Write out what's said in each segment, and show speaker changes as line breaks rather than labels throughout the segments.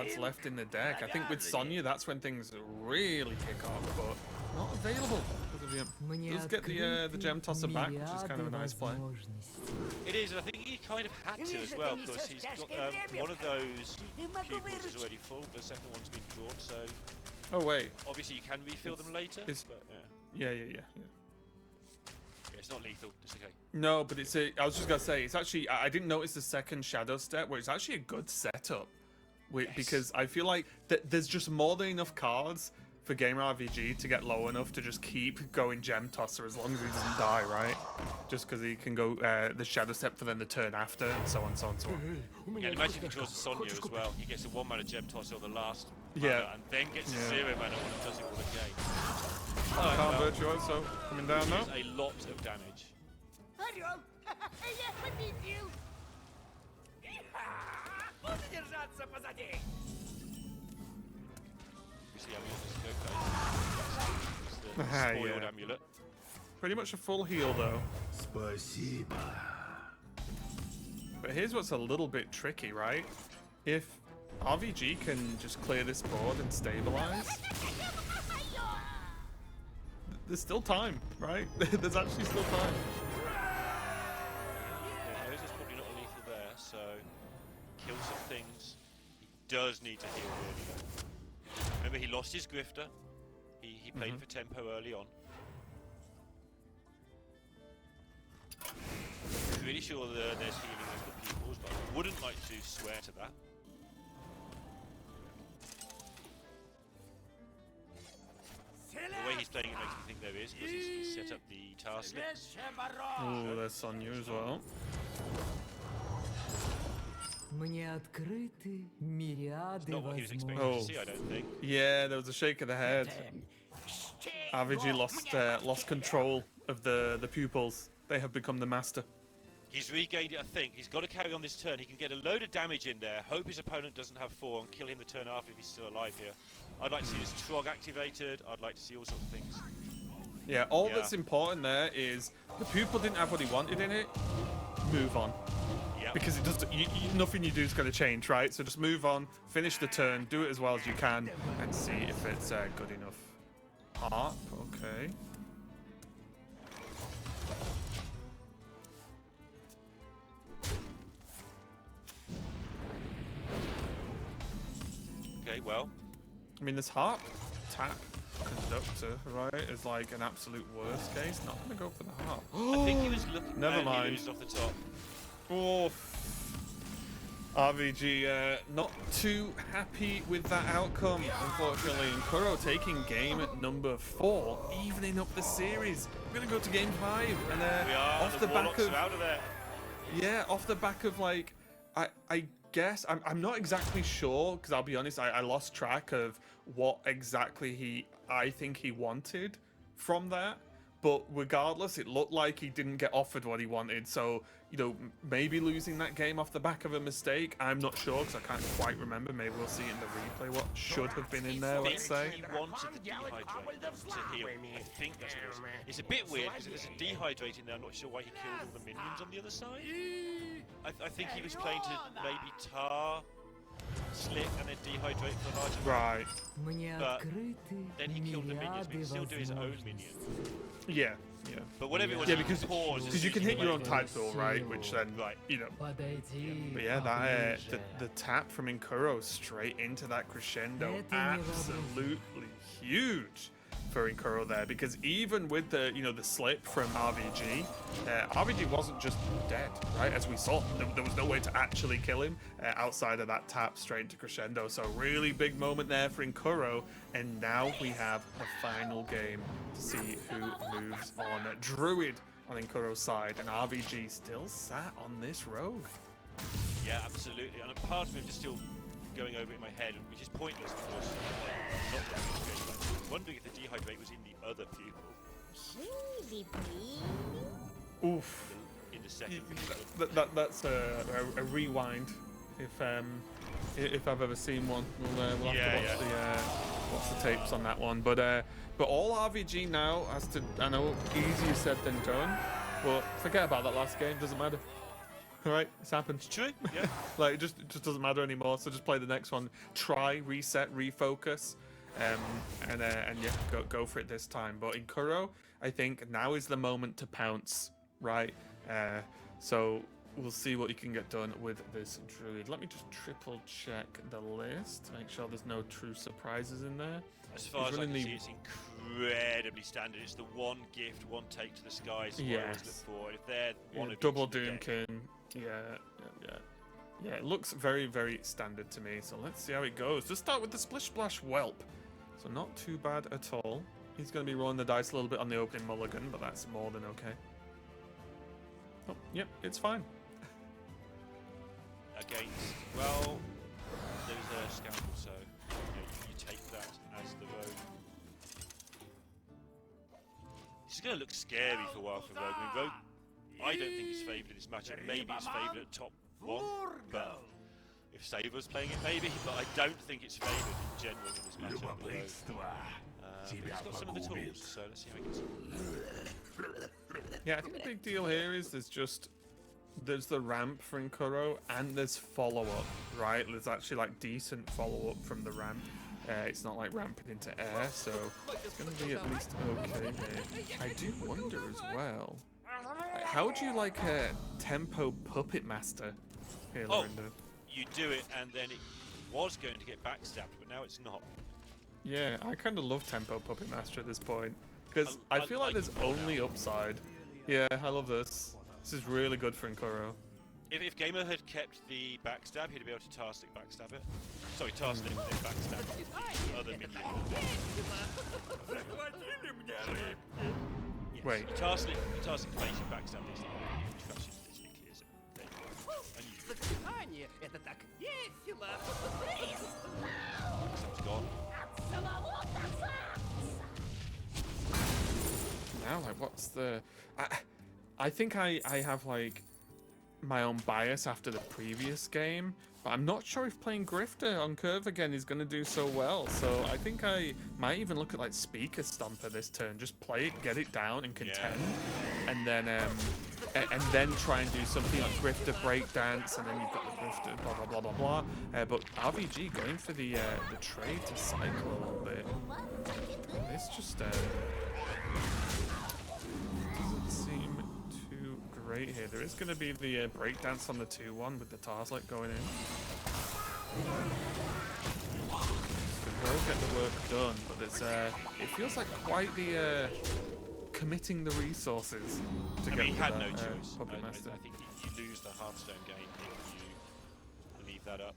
cards left in the deck. I think with Sonya, that's when things really kick off, but not available. Does get the gem tosser back, which is kind of a nice play.
It is, and I think he kind of had to as well, because he's got one of those pupils is already full, the second one's been drawn, so...
Oh, wait.
Obviously, you can refill them later, but
yeah.
Yeah, it's not lethal, just okay.
No, but it's I was just going to say, it's actually... I didn't notice the second Shadow step, where it's actually a good setup. Because I feel like there's just more than enough cards for Gamer RVG to get low enough to just keep going Gem Tosser as long as he doesn't die, right? Just because he can go the Shadow Step for then the turn after, and so on, so on, so on.
Yeah, and imagine if he draws a Sonya as well. He gets a 1-mana Gem Tosser on the last
mana,
and then gets a 0 mana when he does it all again.
Can't Virtuoso coming down now.
A lot of damage.
Орел! Я победил! Буду держаться позади!
The spoiled amulet.
Pretty much a full heal though. But here's what's a little bit tricky, right? If RVG can just clear this board and stabilize, there's still time, right? There's actually still time.
Yeah, Nose is probably not lethal there, so kill some things. He does need to heal really though. Remember, he lost his Grifter. He played for tempo early on. I'm really sure that there's healing over the pupils, but I wouldn't like to swear to that. The way he's playing it makes me think there is, because he's set up the tar slips.
Oh, there's Sonya as well.
Мне открыты мириады
Not what he was expecting to see, I don't think.
Yeah, there was a shake of the head. RVG lost control of the pupils. They have become the master.
He's regained it, I think. He's got to carry on this turn. He can get a load of damage in there. Hope his opponent doesn't have 4 and kill him the turn after if he's still alive here. I'd like to see his Trog activated. I'd like to see all sorts of things.
Yeah, all that's important there is the pupil didn't have what he wanted in it. Move on.
Yep.
Because it does nothing you do is going to change, right? So just move on, finish the turn, do it as well as you can, and see if it's good enough. Harp, okay.
Okay, well.
I mean, this Harp tap Conductor, right, is like an absolute worst case. Not going to go for the Harp.
I think he was looking.
Never mind.
He loses off the top.
Oh, RVG not too happy with that outcome, unfortunately. And Kuro taking game at number 4, evening up the series. We're gonna go to game 5, and
we are.
off the back of
out of there.
Yeah, off the back of like I guess I'm not exactly sure, because I'll be honest, I lost track of what exactly I think he wanted from that. But regardless, it looked like he didn't get offered what he wanted. So, you know, maybe losing that game off the back of a mistake. I'm not sure, because I can't quite remember. Maybe we'll see it in the replay what should have been in there, let's say.
He wanted the dehydrate to heal. I think that's what it is. It's a bit weird, because there's a dehydrate in there. I'm not sure why he killed all the minions on the other side. I think he was playing to maybe tar, slip, and then dehydrate for larger.
Right.
But then he killed the minions, but he still do his own minions.
Yeah, yeah.
But whatever it was,
because you can hit your own type tool, right? Which then, you know. But yeah, that the tap from Inkuro straight into that crescendo, absolutely huge for Inkuro there, because even with the the slip from RVG, RVG wasn't just dead, right? As we saw, there was no way to actually kill him outside of that tap straight into crescendo. So really big moment there for Inkuro, and now we have a final game to see who moves on. Druid on Inkuro's side, and RVG still sat on this rogue.
Yeah, absolutely. And a part of me is still going over it in my head, which is pointless because I'm not wondering if the dehydrate was in the other pupil.
Oof.
In the second
that's a rewind. If I've ever seen one, we'll have to watch the tapes on that one. But all RVG now has to. I know easier said than done, but forget about that last game. Doesn't matter. right? It's happened.
It's true. Yeah.
Like it just doesn't matter anymore. So just play the next one. Try, reset, refocus, and yeah, go for it this time. But in Kuro, I think now is the moment to pounce, right? So we'll see what you can get done with this druid. Let me just triple check the list to make sure there's no true surprises in there.
As far as I can see, it's incredibly standard. It's the one gift, one take to the skies. What I always look for. If they're one of
double
each in the
Doomkin.
game.
Yeah, it looks very, very standard to me. So let's see how it goes. Let's start with the Splish Splash Whelp. So not too bad at all. He's going to be rolling the dice a little bit on the opening mulligan, but that's more than okay. Oh, yep, it's fine.
Against, well, there's a scoundrel, so you take that as the rogue. This is going to look scary for a while for Rogue. I mean, Rogue, I don't think it's favoured in this matchup. Maybe it's favoured at top 1, but if Saber's playing it, maybe. But I don't think it's favoured in general in this matchup. But he's got some of the tools, so let's see how he gets on.
Yeah, I think the big deal here is there's the ramp for Nkuro and there's follow-up, right? There's actually like decent follow-up from the ramp. It's not like ramping into air, so it's going to be at least okay here. I do wonder as well, how would you like a tempo puppet master here, Lorinda?
You do it and then it was going to get backstabbed, but now it's not.
Yeah, I kind of love tempo puppet master at this point because I feel like there's only upside. Yeah, I love this. This is really good for Nkuro.
If Gamer had kept the backstab, he'd be able to Tarslick backstab it. Sorry, Tarslick then backstab the other minion. Yes.
Wait.
Tarslick basic backstab is trash it clears it. There you go.
Это так весело!
Backstab's gone.
Now, like, what's the... I think I have, like, my own bias after the previous game, but I'm not sure if playing Grifter on Curve again is going to do so well, so I think I might even look at, like, Speaker Stomper this turn. Just play it, get it down, and contend, and then try and do something like Grifter Breakdance, and then you've got the Grifter blah, blah, blah, blah, blah. But RVG going for the trade to cycle a little bit. It's just... doesn't seem too great here. There is going to be the breakdance on the 2-1 with the Tarslick going in. We'll get the work done, but it's it feels like quite the committing the resources to get
he had no choice.
Puppet Master.
I think you lose the Hearthstone game if you leave that up.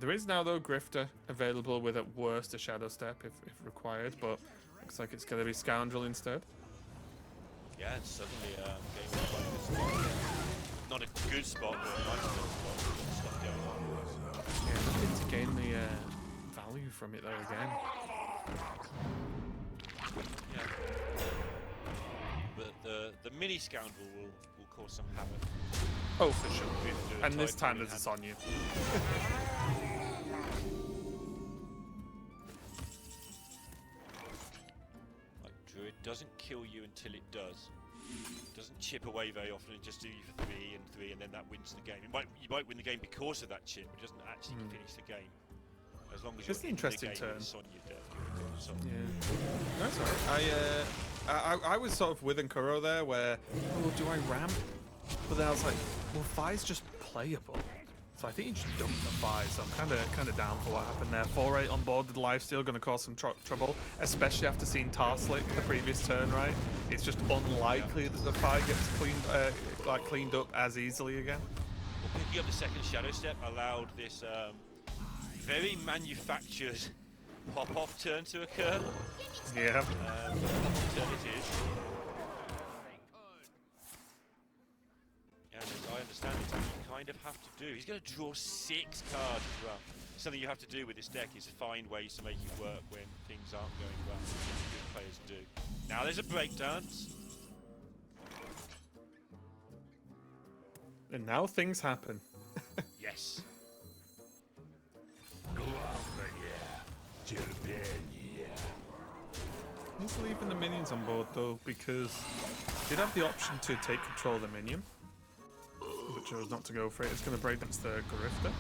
There is now, though, Grifter available with, at worst, a Shadow Step if required, but looks like it's going to be Scoundrel instead.
Yeah, it's suddenly game like this. Not a good spot, but a nice little spot. Stuff going on.
Yeah, nothing to gain the value from it, though, again.
Yeah. But the mini Scoundrel will cause some havoc.
Oh, for sure. And this time there's a Sonya.
Like, Druid doesn't kill you until it does. It doesn't chip away very often, it just do you for 3 and 3 and then that wins the game. You might win the game because of that chip, it doesn't actually finish the game. As long as you're
It's an
in
interesting
the game
turn.
with Sonya dead, you're Sonya.
Yeah. That's alright. I was sort of with Nkuro there where, oh, do I ramp? But then I was like, well, Fi's just playable. So I think he just dumped the Fi, so I'm kind of down for what happened there. 4-8 on board with the lifesteal, going to cause some trouble, especially after seeing Tarslick the previous turn, right? It's just unlikely that the Fi gets cleaned up as easily again.
Well, picking up the second Shadow Step allowed this very manufactured pop-off turn to occur.
Yeah.
Turn it is. And as I understand it, you kind of have to do. He's going to draw 6 cards as well. Something you have to do with this deck is find ways to make it work when things aren't going well. Good players do. Now there's a breakdance.
And now things happen.
Yes.
He's leaving the minions on board though, because he'd have the option to take control of the minion, but chose not to go for it. It's going to break against the Grifter.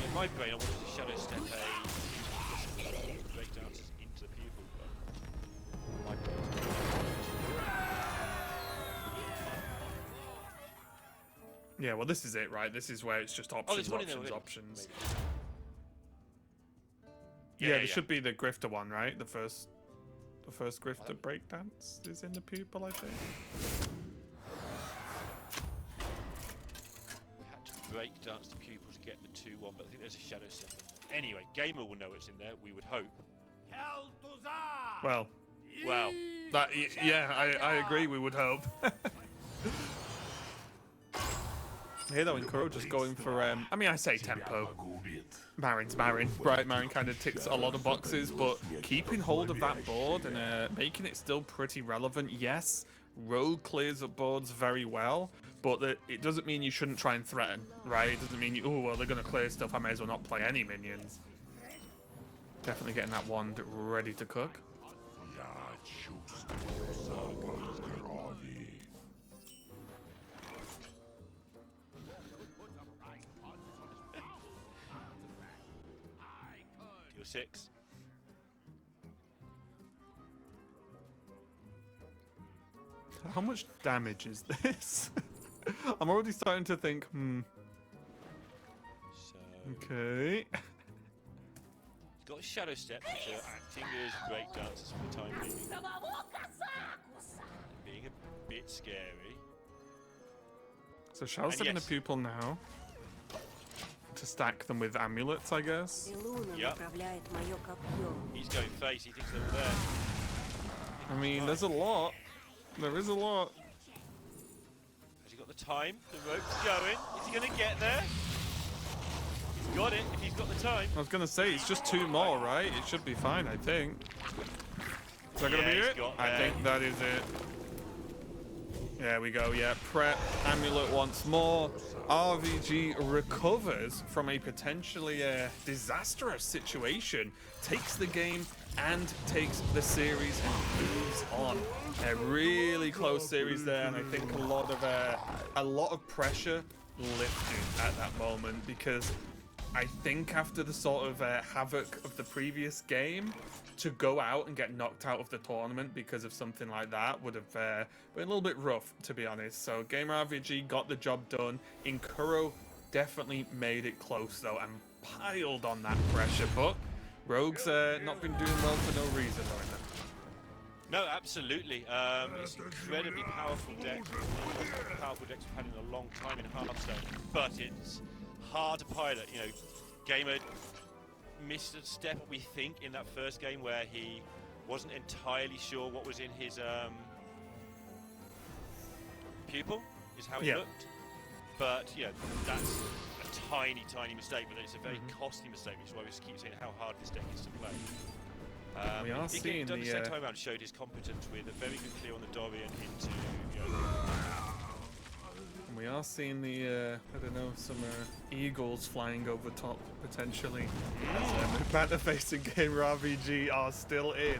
In my brain, I wanted to shadow step a breakdancers into the pupil, but my brain.
Yeah, well, this is it, right? This is where it's just options,
there's one in there
options,
already.
options.
Yeah,
Yeah, there should be the Grifter one, right? The first Grifter breakdance is in the pupil, I think.
Had to breakdance the pupil to get the 2-1, but I think there's a shadow step. Anyway, Gamer will know it's in there, we would hope.
Well,
Wow.
that yeah, I agree. We would hope. Here though, in Kuro just going for I mean, I say tempo. Marin's Marin. Bright Marin kind of ticks a lot of boxes, but keeping hold of that board and making it still pretty relevant. Yes, Rogue clears up boards very well, but it doesn't mean you shouldn't try and threaten, right? It doesn't mean you, oh, well, they're going to clear stuff, I may as well not play any minions. Definitely getting that wand ready to cook.
Deal 6.
How much damage is this? I'm already starting to think,
So
okay.
he's got a shadow step, which are acting as breakdancers for the time being. Being a bit scary.
So Shell's taking
yes.
the pupil now. To stack them with amulets, I guess.
Yep. He's going face, he thinks they're all there.
I mean, there's a lot. There is a lot.
Has he got the time? The rope's going. Is he going to get there? He's got it, if he's got the time.
I was going to say, it's just 2 more, right? It should be fine, I think. Is that going to be
he's
it?
got
I
there.
think that is it. There we go, yeah. Prep, amulet once more. RVG recovers from a potentially disastrous situation, takes the game and takes the series and moves on. A really close series there, and I think a lot of pressure lifted at that moment, because I think after the sort of havoc of the previous game, to go out and get knocked out of the tournament because of something like that would have been a little bit rough, to be honest. So Gamer RVG got the job done. Inkuro definitely made it close though and piled on that pressure, but Rogue's not been doing well for no reason though in that.
No, absolutely. It's an incredibly powerful deck. One of the most powerful decks we've had in a long time in Hearthstone, but it's hard to pilot. You know, Gamer missed a step, we think, in that first game where he wasn't entirely sure what was in his pupil, is how he looked. But, you know, that's a tiny, tiny mistake, but it's a very costly mistake, which is why we just keep saying how hard this deck is to play.
We are seeing
the second time around showed his competence with a very good clear on the Dorian into, you know,
We are seeing the, I don't know, some eagles flying over top, potentially. As Banter facing Gamer RVG are still in,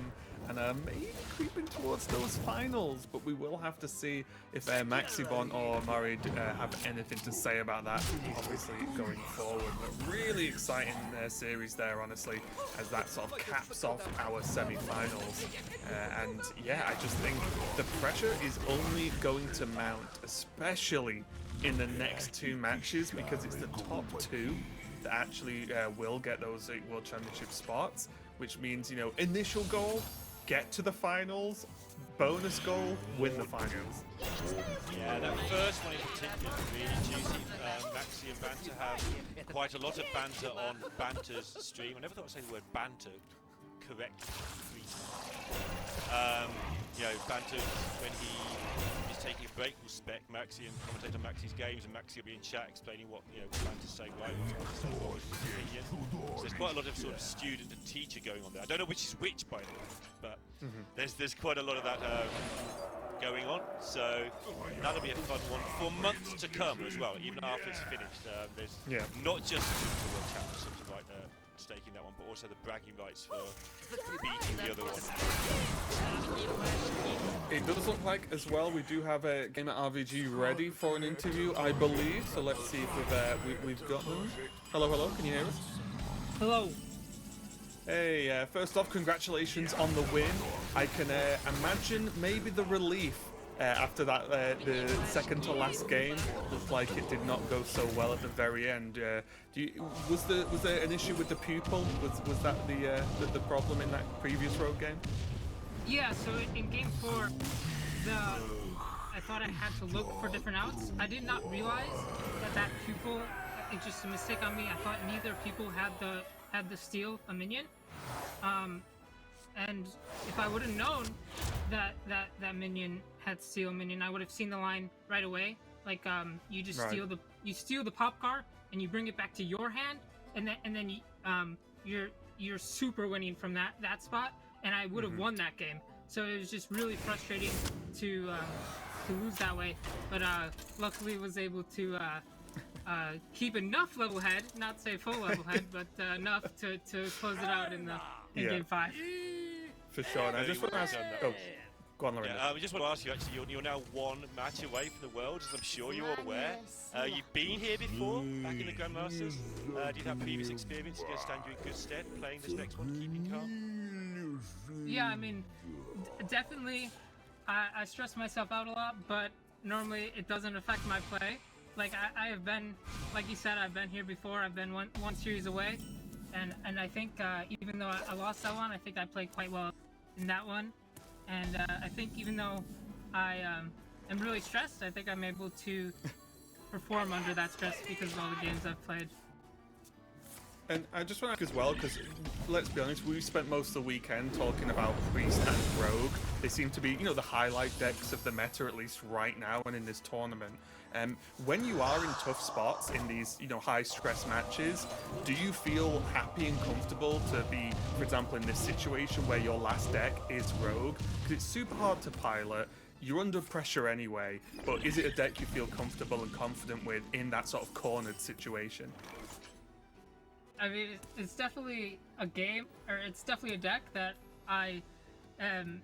and maybe creeping towards those finals, but we will have to see if Maxibon or Murray have anything to say about that, obviously, going forward. But really exciting series there, honestly, as that sort of caps off our semi-finals. And yeah, I just think the pressure is only going to mount, especially in the next 2 matches, because it's the top 2 that actually will get those World Championship spots, which means, you know, initial goal, get to the finals, bonus goal, win the finals.
Yeah, that first one in particular is really juicy. Maxi and Banter have quite a lot of banter on Banter's stream. I never thought I'd say the word banter correctly. You know, Banter, when he is taking a break, will spec Maxi and commentate on Maxi's games, and Maxi will be in chat explaining what, you know, Banter's saying right, what's Banter saying wrong, his opinion. So there's quite a lot of sort of student and teacher going on there. I don't know which is which, by the way, but there's quite a lot of that going on. So that'll be a fun one for months to come as well, even after it's finished. There's not just the World Championships right there stake in that one, but also the bragging rights for beating the other one.
It does look like as well we do have a Gamer RVG ready for an interview, I believe. So let's see if we've got them. Hello, hello. Can you hear us?
Hello.
Hey, first off, congratulations on the win. I can imagine maybe the relief after that, the second to last game looked like it did not go so well at the very end. Was there an issue with the pupil? Was that the problem in that previous road game?
Yeah, so in game 4, I thought I had to look for different outs. I did not realize that pupil, it's just a mistake on me. I thought neither pupil had the steal a minion. And if I would have known that minion had steal a minion, I would have seen the line right away. Like you just steal the pop car and you bring it back to your hand, and then you're super winning from that spot, and I would have won that game. So it was just really frustrating to lose that way. But luckily was able to keep enough level head, not say full level head, but enough to close it out in game 5.
For sure. And I just want to ask. Oh, go on, Lorinda.
I just want to ask you. Actually, you're now one match away from the world, as I'm sure you're aware. You've been here before, back in the Grandmasters. Do you have previous experience to stand you in good stead playing this next one, keeping calm?
Yeah, I mean, definitely. I stress myself out a lot, but normally it doesn't affect my play. Like I have been, like you said, I've been here before. I've been one series away, and I think even though I lost that one, I think I played quite well in that one. And I think even though I am really stressed, I think I'm able to perform under that stress because of all the games I've played.
And I just want to ask as well, because let's be honest, we spent most of the weekend talking about Priest and Rogue. They seem to be, the highlight decks of the meta, at least right now and in this tournament. When you are in tough spots in these, high-stress matches, do you feel happy and comfortable to be, for example, in this situation where your last deck is Rogue? Because it's super hard to pilot. You're under pressure anyway, but is it a deck you feel comfortable and confident with in that sort of cornered situation?
I mean, it's definitely a game, or it's definitely a deck that I am,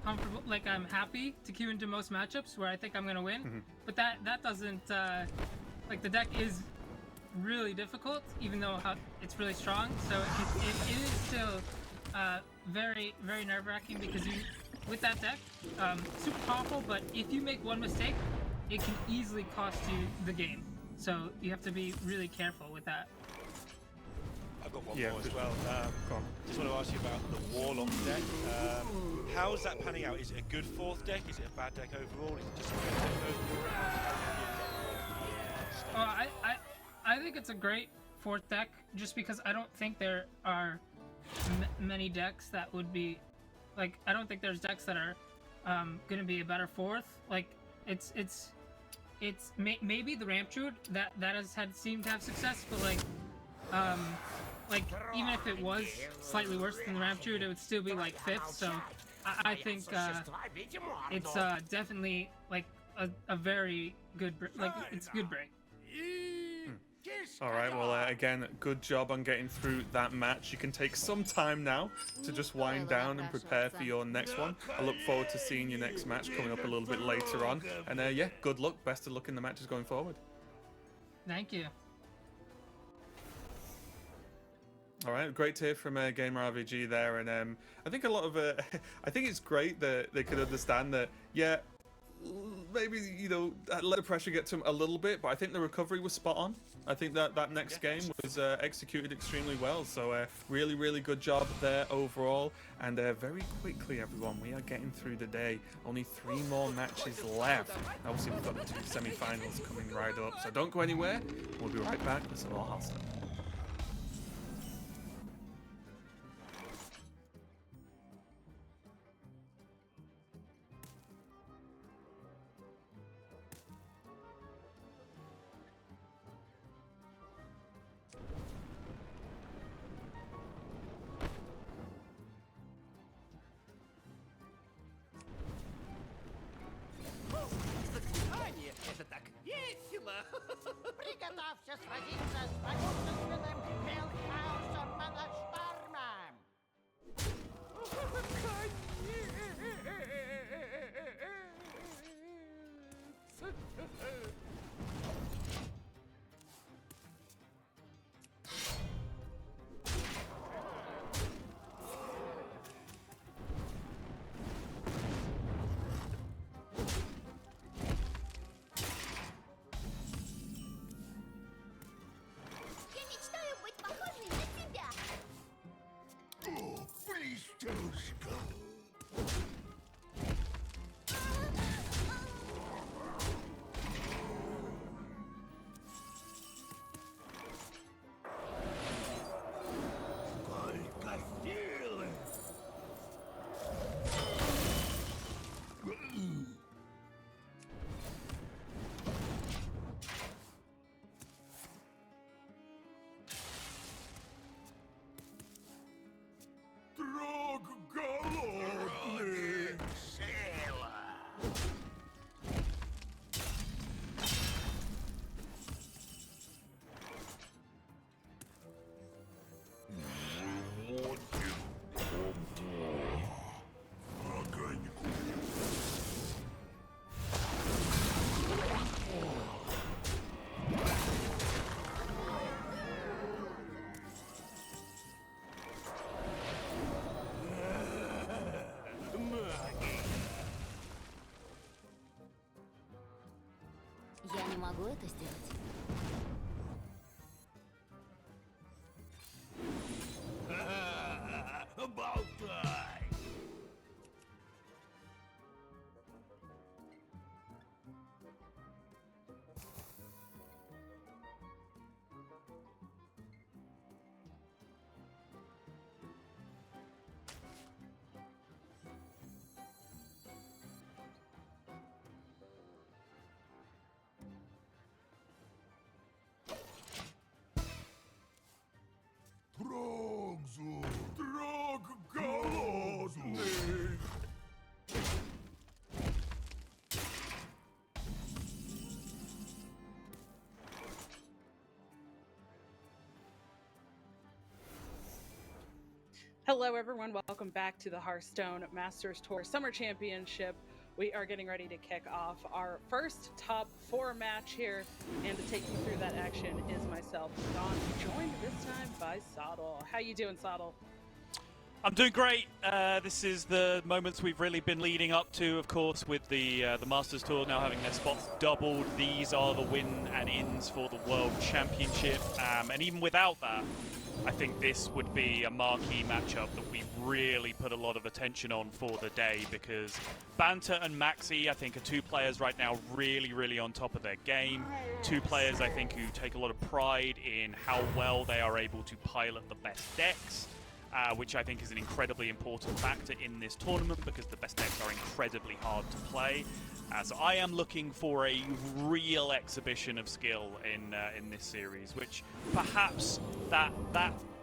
comfortable, I'm happy to queue into most matchups where I think I'm gonna win. But that doesn't, the deck is really difficult, even though it's really strong. So it is still very, very nerve-wracking because with that deck, super powerful, but if you make one mistake, it can easily cost you the game. So you have to be really careful with that.
I've got one more as well. Just want to ask you about the Warlock deck. How's that panning out? Is it a good fourth deck? Is it a bad deck overall? Is it just a good deck overall?
I think it's a great fourth deck, just because I don't think there are many decks that would be, I don't think there's decks that are going to be a better fourth. It's maybe the Ramp Druid that has seemed to have success, but even if it was slightly worse than the Ramp Druid, it would still be 5th. So I think it's definitely a very good it's a good break.
All right, well, again, good job on getting through that match. You can take some time now to just wind down and prepare for your next one. I look forward to seeing your next match coming up a little bit later on. And yeah, good luck. Best of luck in the matches going forward.
Thank you.
All right, great to hear from Gamer RVG there. And I think a lot of I think it's great that they could understand that, yeah, maybe, let the pressure get to him a little bit, but I think the recovery was spot on. I think that next game was executed extremely well. So really, really good job there overall. And very quickly, everyone, we are getting through the day. Only 3 more matches left. Obviously, we've got the 2 semi-finals coming right up. So don't go anywhere. We'll be right back with some more Hearthstone.
Приготовься сразиться с могущественным Я мечтаю быть похожей на тебя. Я не могу это сделать.
Болтай! Трогзу! Трог голодный!
Hello everyone, welcome back to the Hearthstone Masters Tour Summer Championship. We are getting ready to kick off our first top 4 match here, and to take you through that action is myself, Don, joined this time by Soddle. How you doing, Soddle?
I'm doing great. This is the moments we've really been leading up to, of course, with the Masters Tour now having their spots doubled. These are the win and ins for the World Championship, and even without that, I think this would be a marquee matchup that we really put a lot of attention on for the day, because Banter and Maxi, I think, are two players right now really on top of their game. Two players, I think, who take a lot of pride in how well they are able to pilot the best decks, which I think is an incredibly important factor in this tournament, because the best decks are incredibly hard to play. So I am looking for a real exhibition of skill in this series, which perhaps that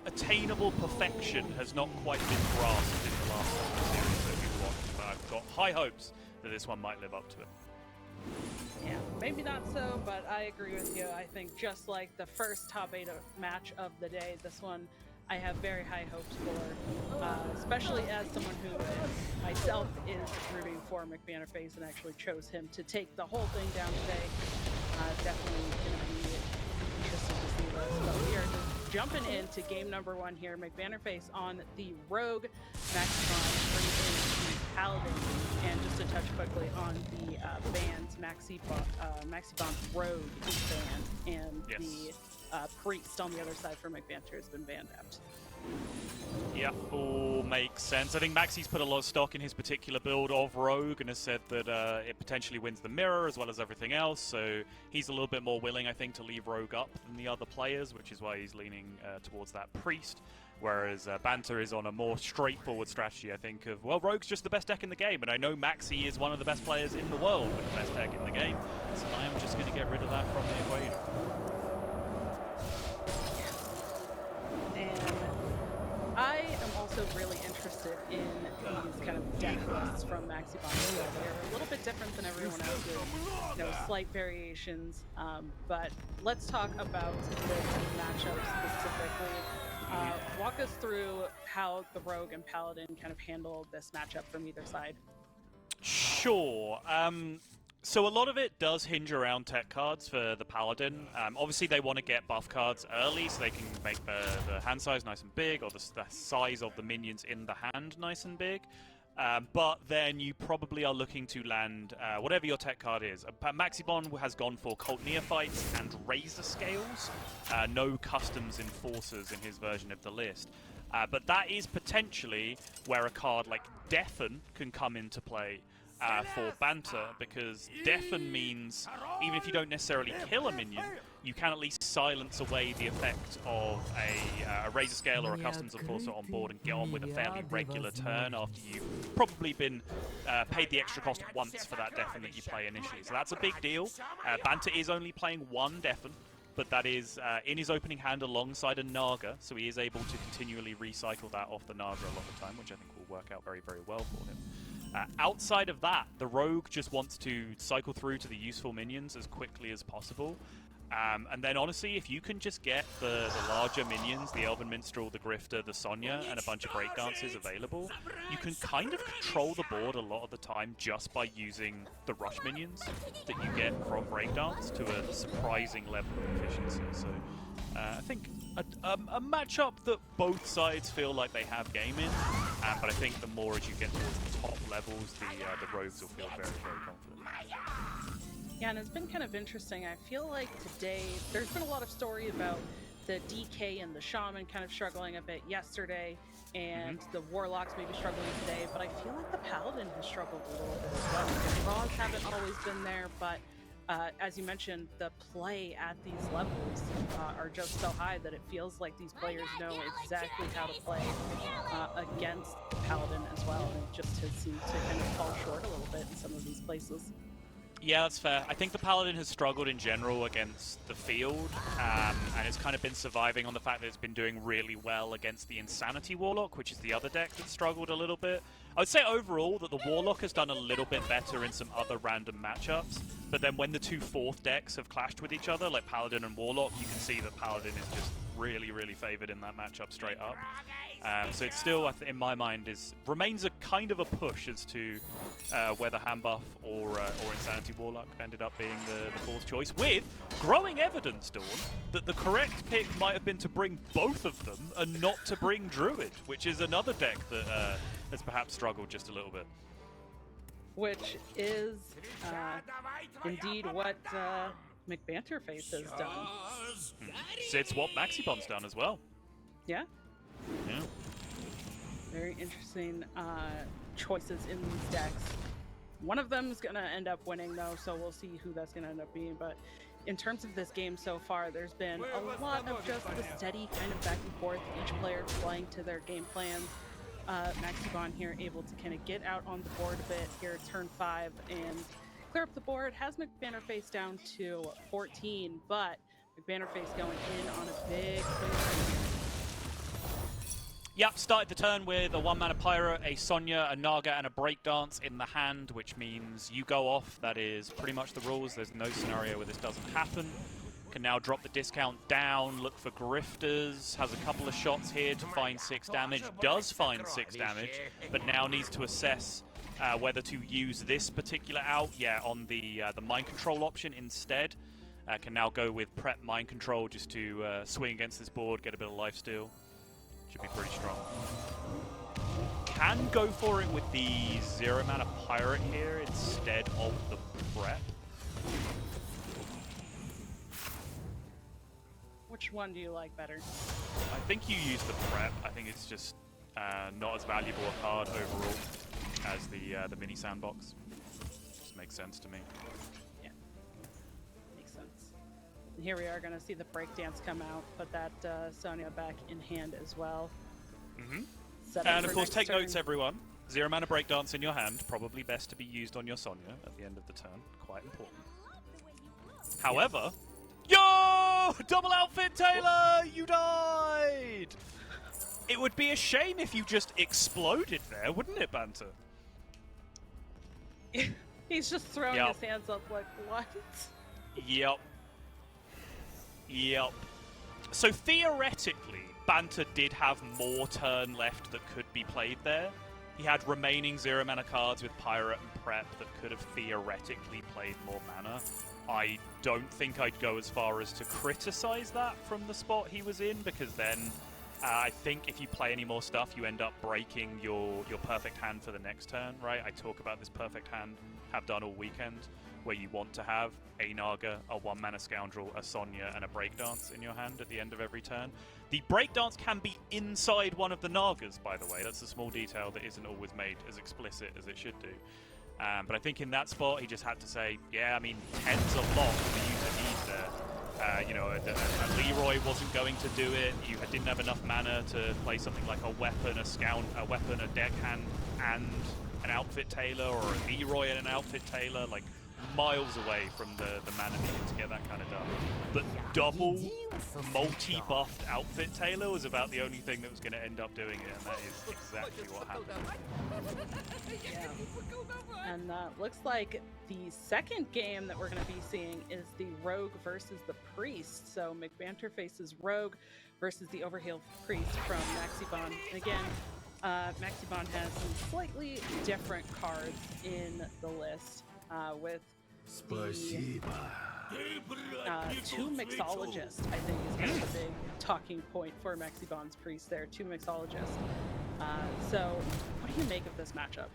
attainable perfection has not quite been grasped in the last couple of series that we've watched. But I've got high hopes that this one might live up to it.
Yeah, maybe not so, but I agree with you. I think just like the first top 8 match of the day, this one I have very high hopes for, especially as someone who myself is rooting for McBannerface and actually chose him to take the whole thing down today. Definitely going to be interesting to see this. But we are just jumping into game number 1 here. McBannerface on the Rogue, Maxibon brings in the Paladin, and just to touch quickly on the bans, Maxibon's Rogue is banned, and
yes.
the Priest on the other side for McBanter has been banned out.
Yeah, all makes sense. I think Maxi's put a lot of stock in his particular build of Rogue and has said that it potentially wins the mirror as well as everything else, so he's a little bit more willing, I think, to leave Rogue up than the other players, which is why he's leaning towards that Priest, whereas Banter is on a more straightforward strategy, I think, of, well, Rogue's just the best deck in the game, and I know Maxi is one of the best players in the world with the best deck in the game, so I am just going to get rid of that from the equation.
I am also really interested in these kind of deck lists from Maxibon. They're a little bit different than everyone else's, you know, slight variations. But let's talk about this matchup specifically. Walk us through how the Rogue and Paladin kind of handle this matchup from either side.
Sure.
So a lot of it does hinge around tech cards for the Paladin. Obviously, they want to get buff cards early so they can make the hand size nice and big, or the size of the minions in the hand nice and big. But then you probably are looking to land whatever your tech card is. Maxibon has gone for Cult Neophytes and Razor Scales. No customs enforcers in his version of the list. But that is potentially where a card like Deafen can come into play for Banter, because Deafen means even if you don't necessarily kill a minion, you can at least silence away the effect of a Razor Scale or a Customs Enforcer on board and get on with a fairly regular turn after you've probably been paid the extra cost once for that Deafen that you play initially. So that's a big deal. Banter is only playing one Deafen, but that is in his opening hand alongside a Naga, so he is able to continually recycle that off the Naga a lot of the time, which I think will work out very, very well for him. Outside of that, the Rogue just wants to cycle through to the useful minions as quickly as possible. And then honestly, if you can just get the larger minions, the Elven Minstrel, the Grifter, the Sonya, and a bunch of breakdances available, you can kind of control the board a lot of the time just by using the rush minions that you get from breakdance to a surprising level of efficiency. So I think a matchup that both sides feel like they have game in, but I think the more as you get towards the top levels, the Rogues will feel very, very confident.
Yeah, and it's been kind of interesting. I feel like today there's been a lot of story about the DK and the Shaman kind of struggling a bit yesterday, and the Warlocks maybe struggling today, but I feel like the Paladin has struggled a little bit as well. The draws haven't always been there, but as you mentioned, the play at these levels are just so high that it feels like these players know exactly how to play against the Paladin as well, and it just has seemed to kind of fall short a little bit in some of these places.
Yeah, that's fair. I think the Paladin has struggled in general against the field, and it's kind of been surviving on the fact that it's been doing really well against the Insanity Warlock, which is the other deck that struggled a little bit. I would say overall that the Warlock has done a little bit better in some other random matchups, but then when the two fourth decks have clashed with each other, like Paladin and Warlock, you can see that Paladin is just really, really favored in that matchup straight up. So it's still, in my mind, remains a kind of a push as to whether Handbuff or Insanity Warlock ended up being the fourth choice, with growing evidence, Dawn, that the correct pick might have been to bring both of them and not to bring Druid, which is another deck that has perhaps struggled just a little bit.
Which is indeed what McBanterface has done.
So it's what Maxibon's done as well.
Yeah.
Yeah.
Very interesting choices in these decks. One of them is going to end up winning, though, so we'll see who that's going to end up being. But in terms of this game so far, there's been a lot of just the steady kind of back and forth, each player playing to their game plans. Maxibon here able to kind of get out on the board a bit here at turn 5 and clear up the board. Has McBanterface down to 14, but McBanterface going in on a big clear.
Yep, started the turn with a 1-mana Pirate, a Sonya, a Naga, and a Breakdance in the hand, which means you go off. That is pretty much the rules. There's no scenario where this doesn't happen. Can now drop the discount down, look for Grifters, has a couple of shots here to find 6 damage, does find 6 damage, but now needs to assess whether to use this particular out, on the Mind Control option instead. Can now go with Prep Mind Control just to swing against this board, get a bit of lifesteal. Should be pretty strong. Can go for it with the 0-mana Pirate here instead of the Prep.
Which one do you like better?
I think you use the Prep. I think it's just not as valuable a card overall as the mini sandbox. Just makes sense to me.
Yeah, makes sense. And here we are going to see the Breakdance come out, put that Sonya back in hand as well.
And of course, take notes, everyone. 0-mana Breakdance in your hand, probably best to be used on your Sonya at the end of the turn. Quite important. However, yo! Double outfit, Taylor! You died! It would be a shame if you just exploded there, wouldn't it, Banter?
He's just throwing his hands up like, what?
Yep. So theoretically, Banter did have more turn left that could be played there. He had remaining 0 mana cards with Pirate and Prep that could have theoretically played more mana. I don't think I'd go as far as to criticize that from the spot he was in, because then I think if you play any more stuff, you end up breaking your perfect hand for the next turn, right? I talk about this perfect hand, have done all weekend, where you want to have a Naga, a 1-mana Scoundrel, a Sonya, and a Breakdance in your hand at the end of every turn. The Breakdance can be inside one of the Nagas, by the way. That's a small detail that isn't always made as explicit as it should do. But I think in that spot, he just had to say, yeah, I mean, 10's a lot for you to need there. You know, a Leroy wasn't going to do it. You didn't have enough mana to play something like a weapon, a deckhand, and an Outfit Tailor, or a Leroy and an Outfit Tailor, like miles away from the mana needed to get that kind of done. But double multi-buffed Outfit Tailor was about the only thing that was going to end up doing it, and that is exactly what happened.
Yeah. And looks like the second game that we're going to be seeing is the Rogue versus the Priest. So McBanter faces Rogue versus the Overheal Priest from Maxibon. And again, Maxibon has some slightly different cards in the list with the two Mixologists, I think is kind of a big talking point for Maxibon's Priest there, two Mixologists. So what do you make of this matchup?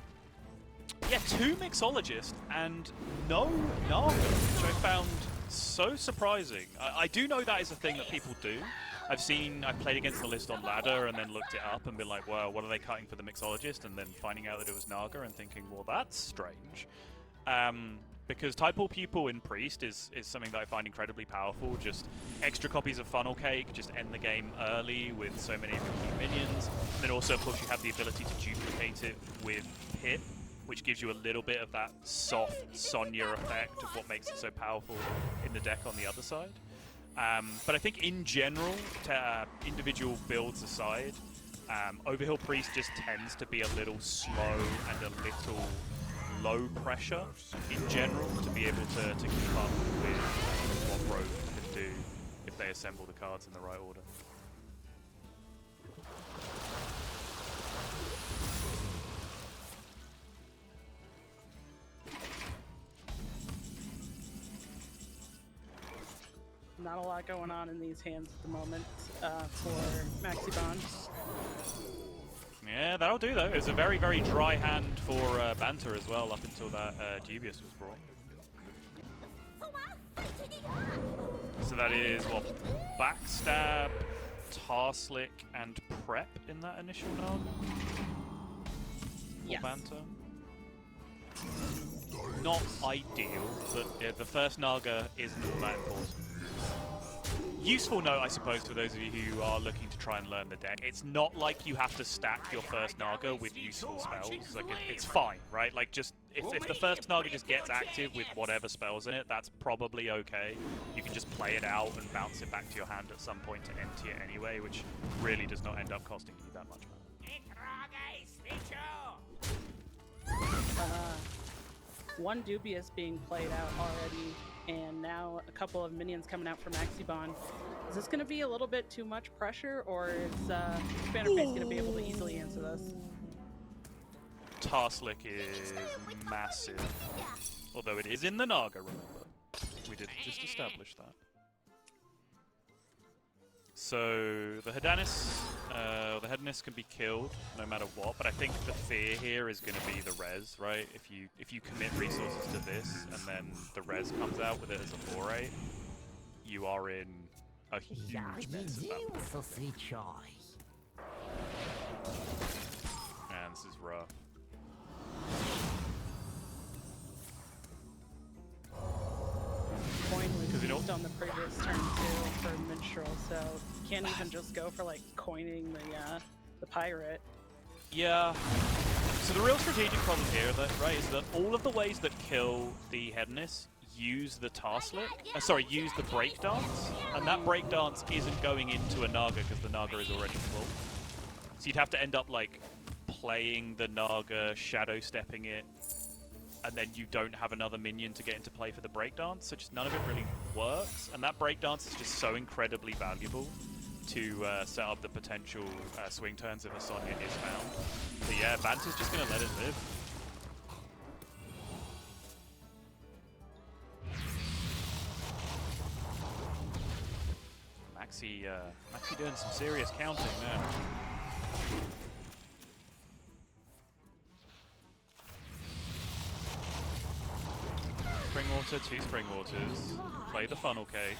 Yeah, two Mixologists and no Naga, which I found so surprising. I do know that is a thing that people do. I've played against the list on ladder and then looked it up and been like, well, what are they cutting for the Mixologist? And then finding out that it was Naga and thinking, well, that's strange. Because Typal Pupil in Priest is something that I find incredibly powerful. Just extra copies of Funnel Cake, just end the game early with so many of your key minions. And then also, of course, you have the ability to duplicate it with Pip, which gives you a little bit of that soft Sonya effect of what makes it so powerful in the deck on the other side. But I think in general, individual builds aside, Overheal Priest just tends to be a little slow and a little low pressure in general to be able to keep up with what Rogue can do if they assemble the cards in the right order.
Not a lot going on in these hands at the moment for Maxibon.
Yeah, that'll do though. It was a very, very dry hand for Banter as well up until that Dubious was brought. So that is, what, Backstab, Tarslick, and Prep in that initial node?
Yes.
Banter? Not ideal, but yeah, the first Naga isn't all that important. Useful note, I suppose, for those of you who are looking to try and learn the deck. It's not like you have to stack your first Naga with useful spells. Like, it's fine, right? Like, just if the first Naga just gets active with whatever spells in it, that's probably okay. You can just play it out and bounce it back to your hand at some point to empty it anyway, which really does not end up costing you that much mana.
One Dubious being played out already, and now a couple of minions coming out from Maxibon. Is this going to be a little bit too much pressure, or is Bannerface going to be able to easily answer this?
Tarslick is massive, although it is in the Naga, remember. We did just establish that. So the Hedonist can be killed no matter what, but I think the fear here is going to be the res, right? If you commit resources to this and then the res comes out with it as a 4/8, you are in a huge mess at that point. And this is rough.
Coin was used on the previous turn too for Minstrel, so you can't even just go for like coining the pirate.
Yeah. So the real strategic problem here, right, is that all of the ways that kill the Hedonist use the Tarslick, use the Breakdance, and that Breakdance isn't going into a Naga because the Naga is already full. So you'd have to end up like playing the Naga, shadow stepping it, and then you don't have another minion to get into play for the Breakdance, so just none of it really works. And that Breakdance is just so incredibly valuable to set up the potential swing turns if a Sonya is found. But yeah, Banter's just going to let it live. Maxi doing some serious counting now. Spring Water, 2 Spring Waters. Play the funnel cake.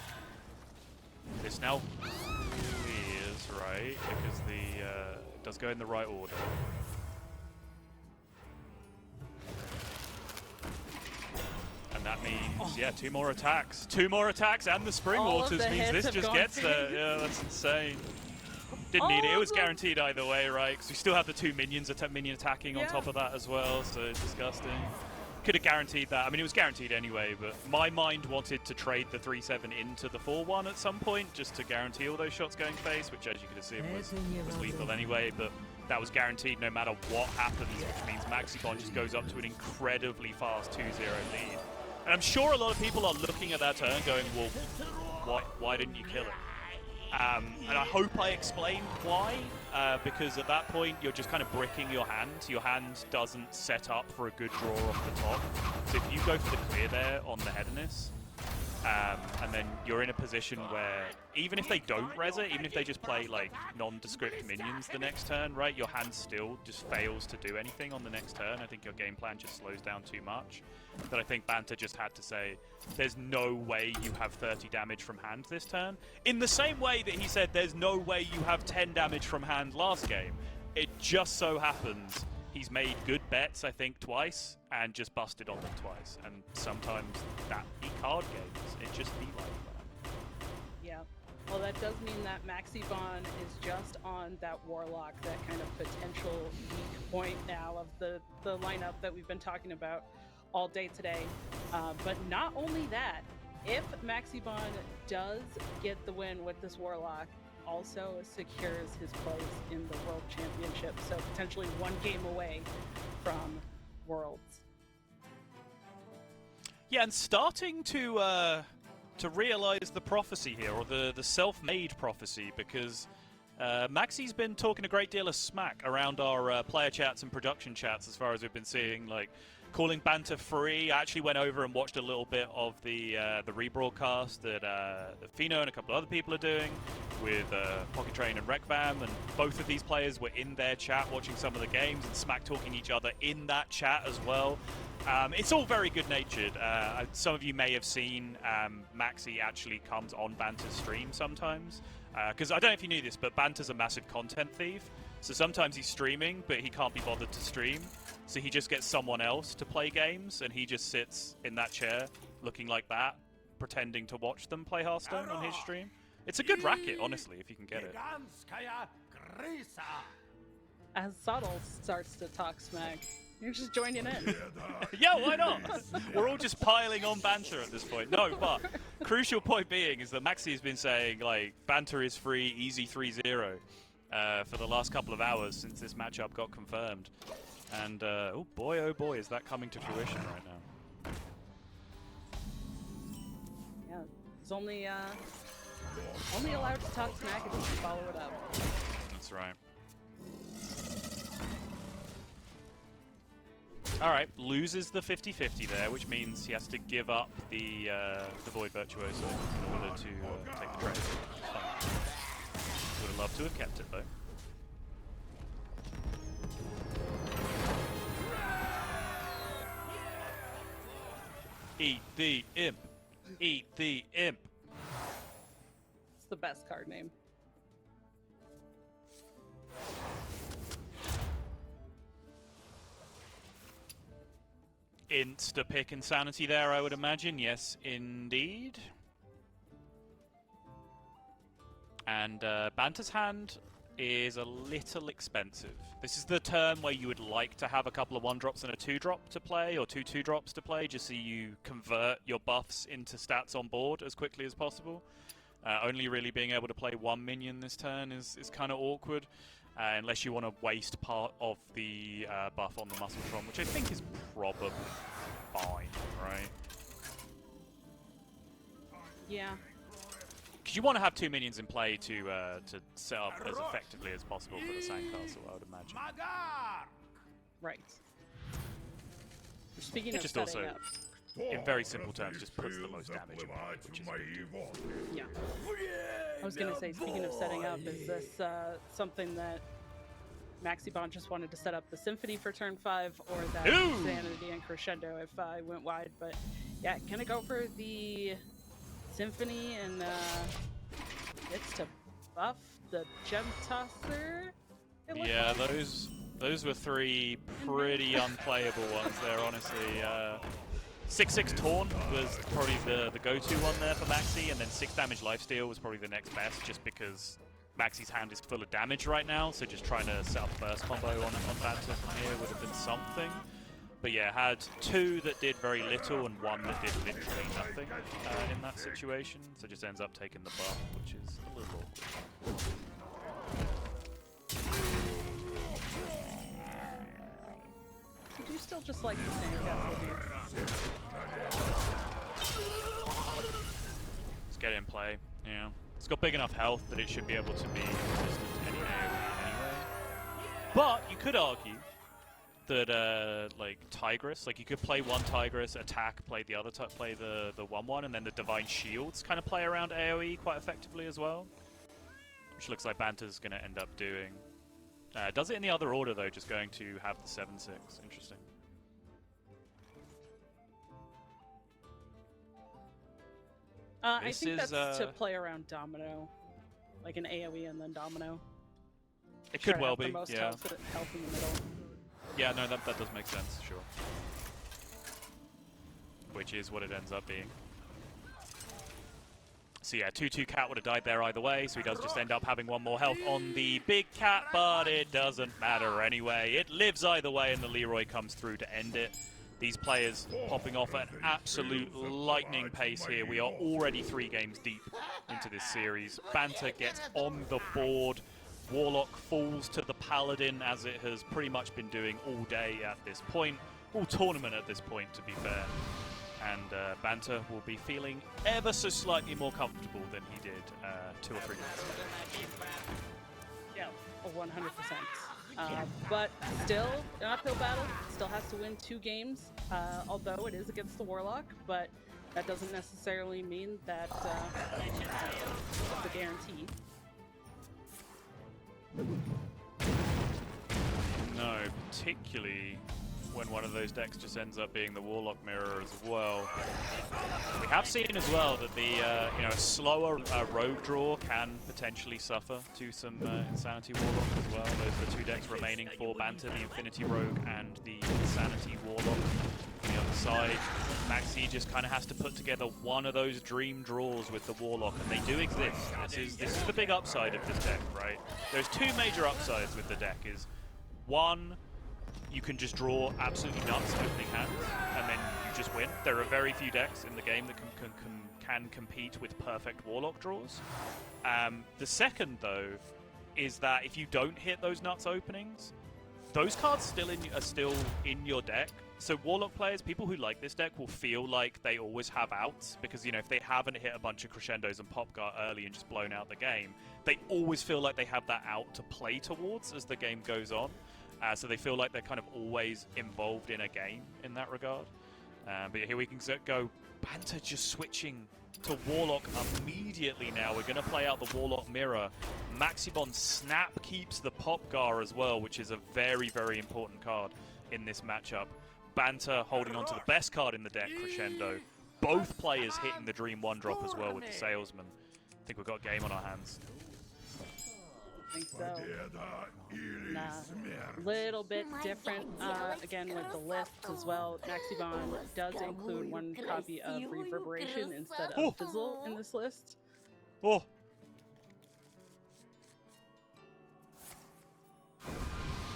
This now clears, right? Because the it does go in the right order. And that means, yeah, 2 more attacks. 2 more attacks and the Spring
All of
Waters
the
means
hits
this
have
just
gone
gets
to
there.
him.
Yeah, that's insane. Didn't need it. It was guaranteed either way, right? Because we still have the 2 minions, minion attacking on
Yeah.
top of that as well, so it's disgusting. Could have guaranteed that. I mean, it was guaranteed anyway, but my mind wanted to trade the 3-7 into the 4-1 at some point, just to guarantee all those shots going face, which, as you could assume, was lethal anyway, but that was guaranteed no matter what happens, which means Maxibon just goes up to an incredibly fast 2-0 lead. And I'm sure a lot of people are looking at that turn going, well, why didn't you kill it? And I hope I explained why, because at that point you're just kind of bricking your hand. Your hand doesn't set up for a good draw off the top. So if you go for the clear there on the Hedonist, and then you're in a position where even if they don't res it, even if they just play like nondescript minions the next turn, right, your hand still just fails to do anything on the next turn. I think your game plan just slows down too much. That I think Banter just had to say, there's no way you have 30 damage from hand this turn. In the same way that he said there's no way you have 10 damage from hand last game. It just so happens he's made good bets, I think, twice, and just busted on them twice. And sometimes that be card games. It just be like that.
Yeah. Well, that does mean that Maxibon is just on that Warlock, that kind of potential weak point now of the lineup that we've been talking about all day today. But not only that, if Maxibon does get the win with this Warlock, also secures his place in the World Championship, so potentially 1 game away from Worlds.
Yeah, and starting to realize the prophecy here, or the self-made prophecy, because Maxi's been talking a great deal of smack around our player chats and production chats, as far as we've been seeing, like calling Banter free. I actually went over and watched a little bit of the rebroadcast that Fino and a couple of other people are doing with Pocket Train and Rekvam, and both of these players were in their chat watching some of the games and smack talking each other in that chat as well. It's all very good-natured. Some of you may have seen Maxi actually comes on Banter's stream sometimes. Because I don't know if you knew this, but Banter's a massive content thief. So sometimes he's streaming, but he can't be bothered to stream. So he just gets someone else to play games, and he just sits in that chair looking like that, pretending to watch them play Hearthstone on his stream. It's a good racket, honestly, if you can get it.
As Subtle starts to talk smack, you're just joining in.
Yeah, why not? We're all just piling on Banter at this point. No, but crucial point being is that Maxi has been saying, like, Banter is free, easy 3-0 for the last couple of hours since this matchup got confirmed. And, oh boy, is that coming to fruition right now.
Yeah, he's only allowed to talk smack if he can follow it up.
That's right. Alright, loses the 50-50 there, which means he has to give up the Void Virtuoso in order to take the trade. Fun. Would have loved to have kept it, though. Eat the imp! Eat the imp!
It's the best card name.
Insta-pick insanity there, I would imagine. Yes, indeed. And Banter's hand is a little expensive. This is the turn where you would like to have a couple of 1-drops and a 2-drop to play, or 2 2-drops to play, just so you convert your buffs into stats on board as quickly as possible. Only really being able to play 1 minion this turn is kind of awkward. Unless you want to waste part of the buff on the Muscletron, which I think is probably fine, right?
Yeah.
Because you want to have 2 minions in play to set up as effectively as possible for the sandcastle, I would imagine.
Right. Speaking
It
of
just
setting
also,
up,
in very simple terms, just puts the most damage in play, which is
yeah. I was gonna say, speaking of setting up, is this something that Maxibon just wanted to set up the Symphony for turn 5, or that
Ooh!
Sanity and Crescendo if I went wide? But yeah, gonna go for the Symphony and gets to buff the Gem Tosser. it looked
Yeah,
like.
those were 3 pretty unplayable ones there, honestly. 6/6 Taunt was probably the go-to one there for Maxi, and then 6 damage lifesteal was probably the next best, just because Maxi's hand is full of damage right now, so just trying to set up a burst combo on Banta from here would have been something. But yeah, had 2 that did very little and 1 that did literally nothing in that situation, so just ends up taking the buff, which is a little awkward.
Would you still just like the Sandcastle here?
Let's get it in play, yeah. It's got big enough health that it should be able to be resistant to any AoE anyway. But you could argue that, like, Tigress, like, you could play one Tigress, attack, play the other, play the 1/1, and then the Divine Shields kind of play around AoE quite effectively as well. Which looks like Banta's going to end up doing. Does it in the other order, though, just going to have the 7/6. Interesting.
I think that's to play around Domino, like an AoE and then Domino.
It could well
The
be,
most
yeah.
health in the middle.
Yeah, no, that does make sense, sure. Which is what it ends up being. So yeah, 2/2 cat would have died there either way, so he does just end up having 1 more health on the big cat, but it doesn't matter anyway. It lives either way, and the Leroy comes through to end it. These players popping off at an absolute lightning pace here. We are already 3 games deep into this series. Banta gets on the board. Warlock falls to the Paladin, as it has pretty much been doing all day at this point. All tournament at this point, to be fair. And Banta will be feeling ever so slightly more comfortable than he did 2 or 3 minutes ago.
Yeah, 100%. But still, an uphill battle. Still has to win 2 games, although it is against the Warlock. But that doesn't necessarily mean that it's a guarantee.
No, particularly when one of those decks just ends up being the Warlock Mirror as well. We have seen as well that the a slower Rogue draw can potentially suffer to some Insanity Warlock as well. Those are the 2 decks remaining for Banta, the Infinity Rogue and the Insanity Warlock. On the other side, Maxi just kind of has to put together one of those dream draws with the Warlock, and they do exist. This is the big upside of this deck, right? There's 2 major upsides with the deck. Is 1, you can just draw absolutely nuts opening hands, and then you just win. There are very few decks in the game that can compete with perfect Warlock draws. The second, though, is that if you don't hit those nuts openings, those cards are still in your deck. So Warlock players, people who like this deck, will feel like they always have outs, because, if they haven't hit a bunch of crescendos and Popguard early and just blown out the game, they always feel like they have that out to play towards as the game goes on. So they feel like they're kind of always involved in a game in that regard. But here we can go. Banta just switching to Warlock immediately now. We're going to play out the Warlock Mirror. Maxibon Snap keeps the Popgar as well, which is a very, very important card in this matchup. Banta holding on to the best card in the deck, Crescendo. Both players hitting the Dream 1-drop as well with the Salesman. I think we've got a game on our hands.
I think so. Nah, little bit different, again, with the list as well. Maxibon does include 1 copy of Reverberation instead of Fizzle in this list.
Oh!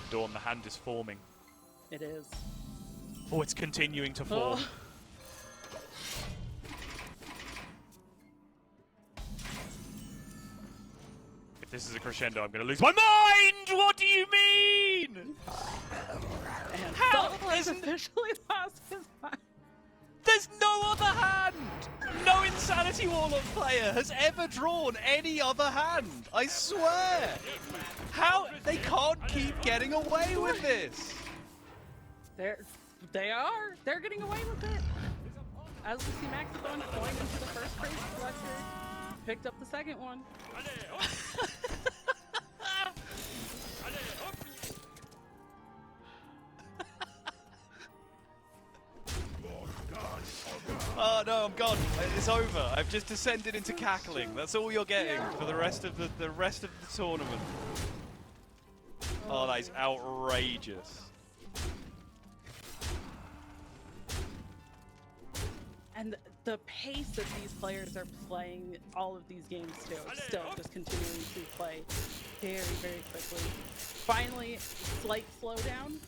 Dawn, the hand is forming.
It is.
Oh, it's continuing to form.
Oh.
If this is a crescendo, I'm going to lose my mind! What do you mean?
And
How?
Saul has officially lost his mind.
There's no other hand! No Insanity Sanity Warlock player has ever drawn any other hand. I swear. How they can't keep getting away with this.
They're getting away with it. As we see Maxibon going into the first Crazy Collector, picked up the second one.
Oh no, I'm gone. It's over. I've just descended into cackling. That's all you're getting for the rest of the tournament. Oh, that is outrageous.
And the pace that these players are playing all of these games too, still just continuing to play very, very quickly. Finally, slight slowdown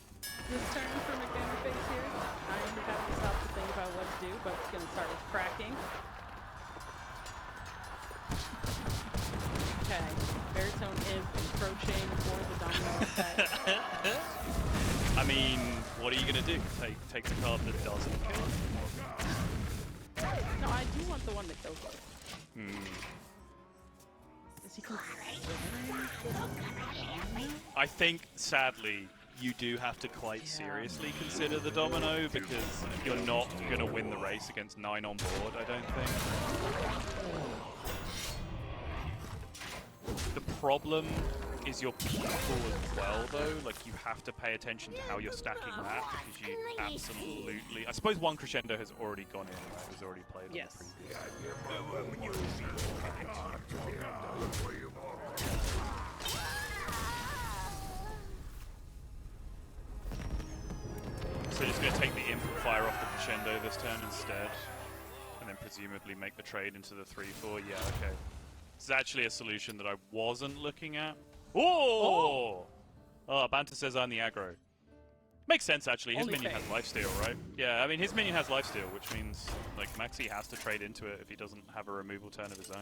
this turn from McBanner Face here. I'm having to stop to think about what to do, but it's going to start with cracking. Okay, Baritone Imp encroaching for the domino effect.
I mean, what are you gonna do? Take the card that doesn't kill?
No, I do want the one that kills us. Is he
I think, sadly, you do have to quite seriously consider the domino because you're not gonna win the race against 9 on board, I don't think. The problem is your people as well, though. Like, you have to pay attention to how you're stacking that because you absolutely... I suppose one crescendo has already gone in, right? It was already played.
Yes.
So just going to take the imp and fire off the crescendo this turn instead. And then presumably make the trade into the 3-4. Yeah, okay. This is actually a solution that I wasn't looking at. Oh! Oh, Banta says I'm the aggro. Makes sense, actually. His minion has lifesteal, right? Yeah, I mean, his minion has lifesteal, which means, like, Maxi has to trade into it if he doesn't have a removal turn of his own.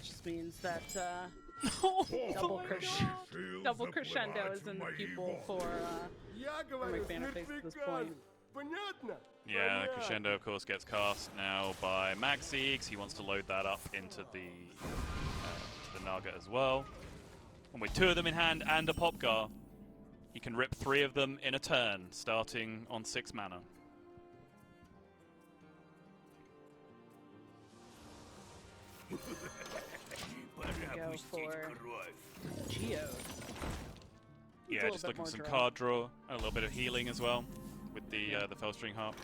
Just means that double crescendo is in the people for McBanner Face at this point.
Yeah, the crescendo, of course, gets cast now by Maxi, because he wants to load that up into the Naga as well. And with 2 of them in hand and a Popgar, he can rip 3 of them in a turn, starting on 6 mana.
Go for Geo.
Yeah, just looking for some card draw, and a little bit of healing as well with the Felstring Harp.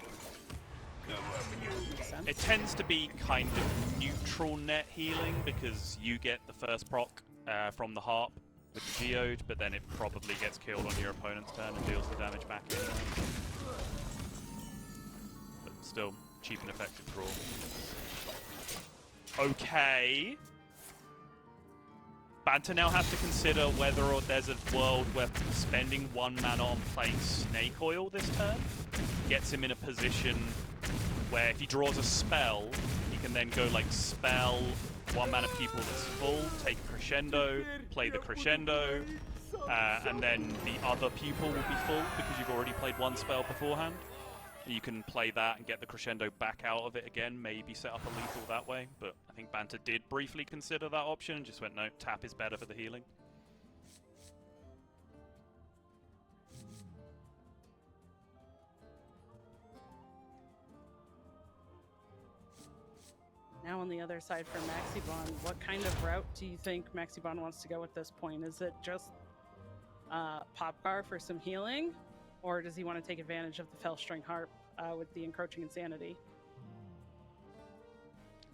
It tends to be kind of neutral net healing because you get the first proc from the Harp with the Geode, but then it probably gets killed on your opponent's turn and deals the damage back anyway. But still, cheap and effective draw. Okay. Banta now has to consider whether or there's a world where spending 1 mana on playing Snake Oil this turn gets him in a position where if he draws a spell, he can then go like spell, 1 mana people that's full, take a crescendo, play the crescendo, and then the other pupil will be full because you've already played 1 spell beforehand. You can play that and get the crescendo back out of it again, maybe set up a lethal that way, but I think Banta did briefly consider that option and just went, no, tap is better for the healing.
Now on the other side for Maxibon, what kind of route do you think Maxibon wants to go at this point? Is it just Popgar for some healing? Or does he want to take advantage of the Felstring Harp with the Encroaching Insanity?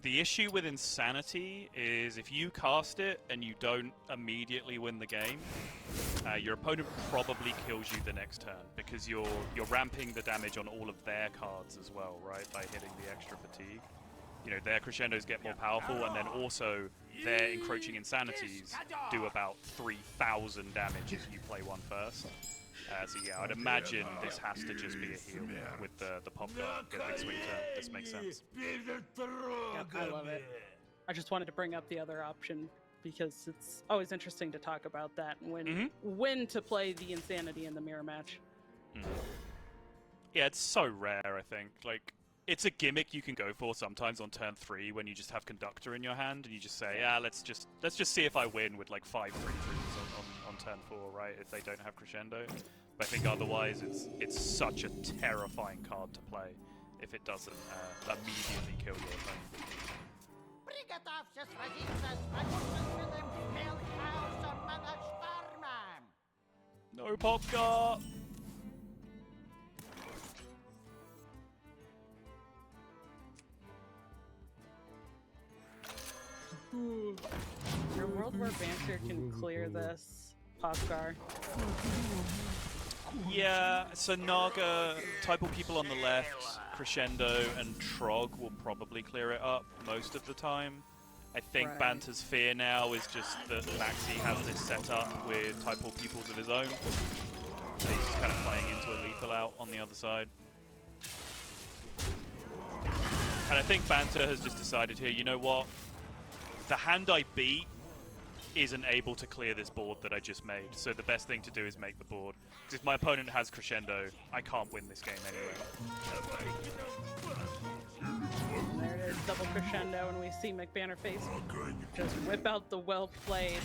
The issue with Insanity is if you cast it and you don't immediately win the game, your opponent probably kills you the next turn because you're ramping the damage on all of their cards as well, right? By hitting the extra fatigue. You know, their crescendos get more powerful, and then also their Encroaching Insanities do about 3,000 damage if you play one first. So yeah, I'd imagine this has to just be a heal with the Popgar, get a big swing turn. This makes sense.
Yep, I love it. I just wanted to bring up the other option because it's always interesting to talk about that and when to play the insanity in the mirror match.
Yeah, it's so rare, I think. Like, it's a gimmick you can go for sometimes on turn 3 when you just have Conductor in your hand and you just say, let's just see if I win with like 5 3-3s on turn 4, right? If they don't have Crescendo. But I think otherwise it's such a terrifying card to play if it doesn't immediately kill your opponent. No Popka!
Is there a world where Banter can clear this Popgar?
Yeah, so Naga, Typal people on the left, Crescendo, and Trog will probably clear it up most of the time. I think Banter's fear now is just that Maxi has this set up with Typal peoples of his own. So he's just kind of playing into a lethal out on the other side. And I think Banter has just decided here, you know what? The hand I beat isn't able to clear this board that I just made, so the best thing to do is make the board. Because if my opponent has Crescendo, I can't win this game anyway.
And there it is, double Crescendo, and we see McBannerface just whip out the well played.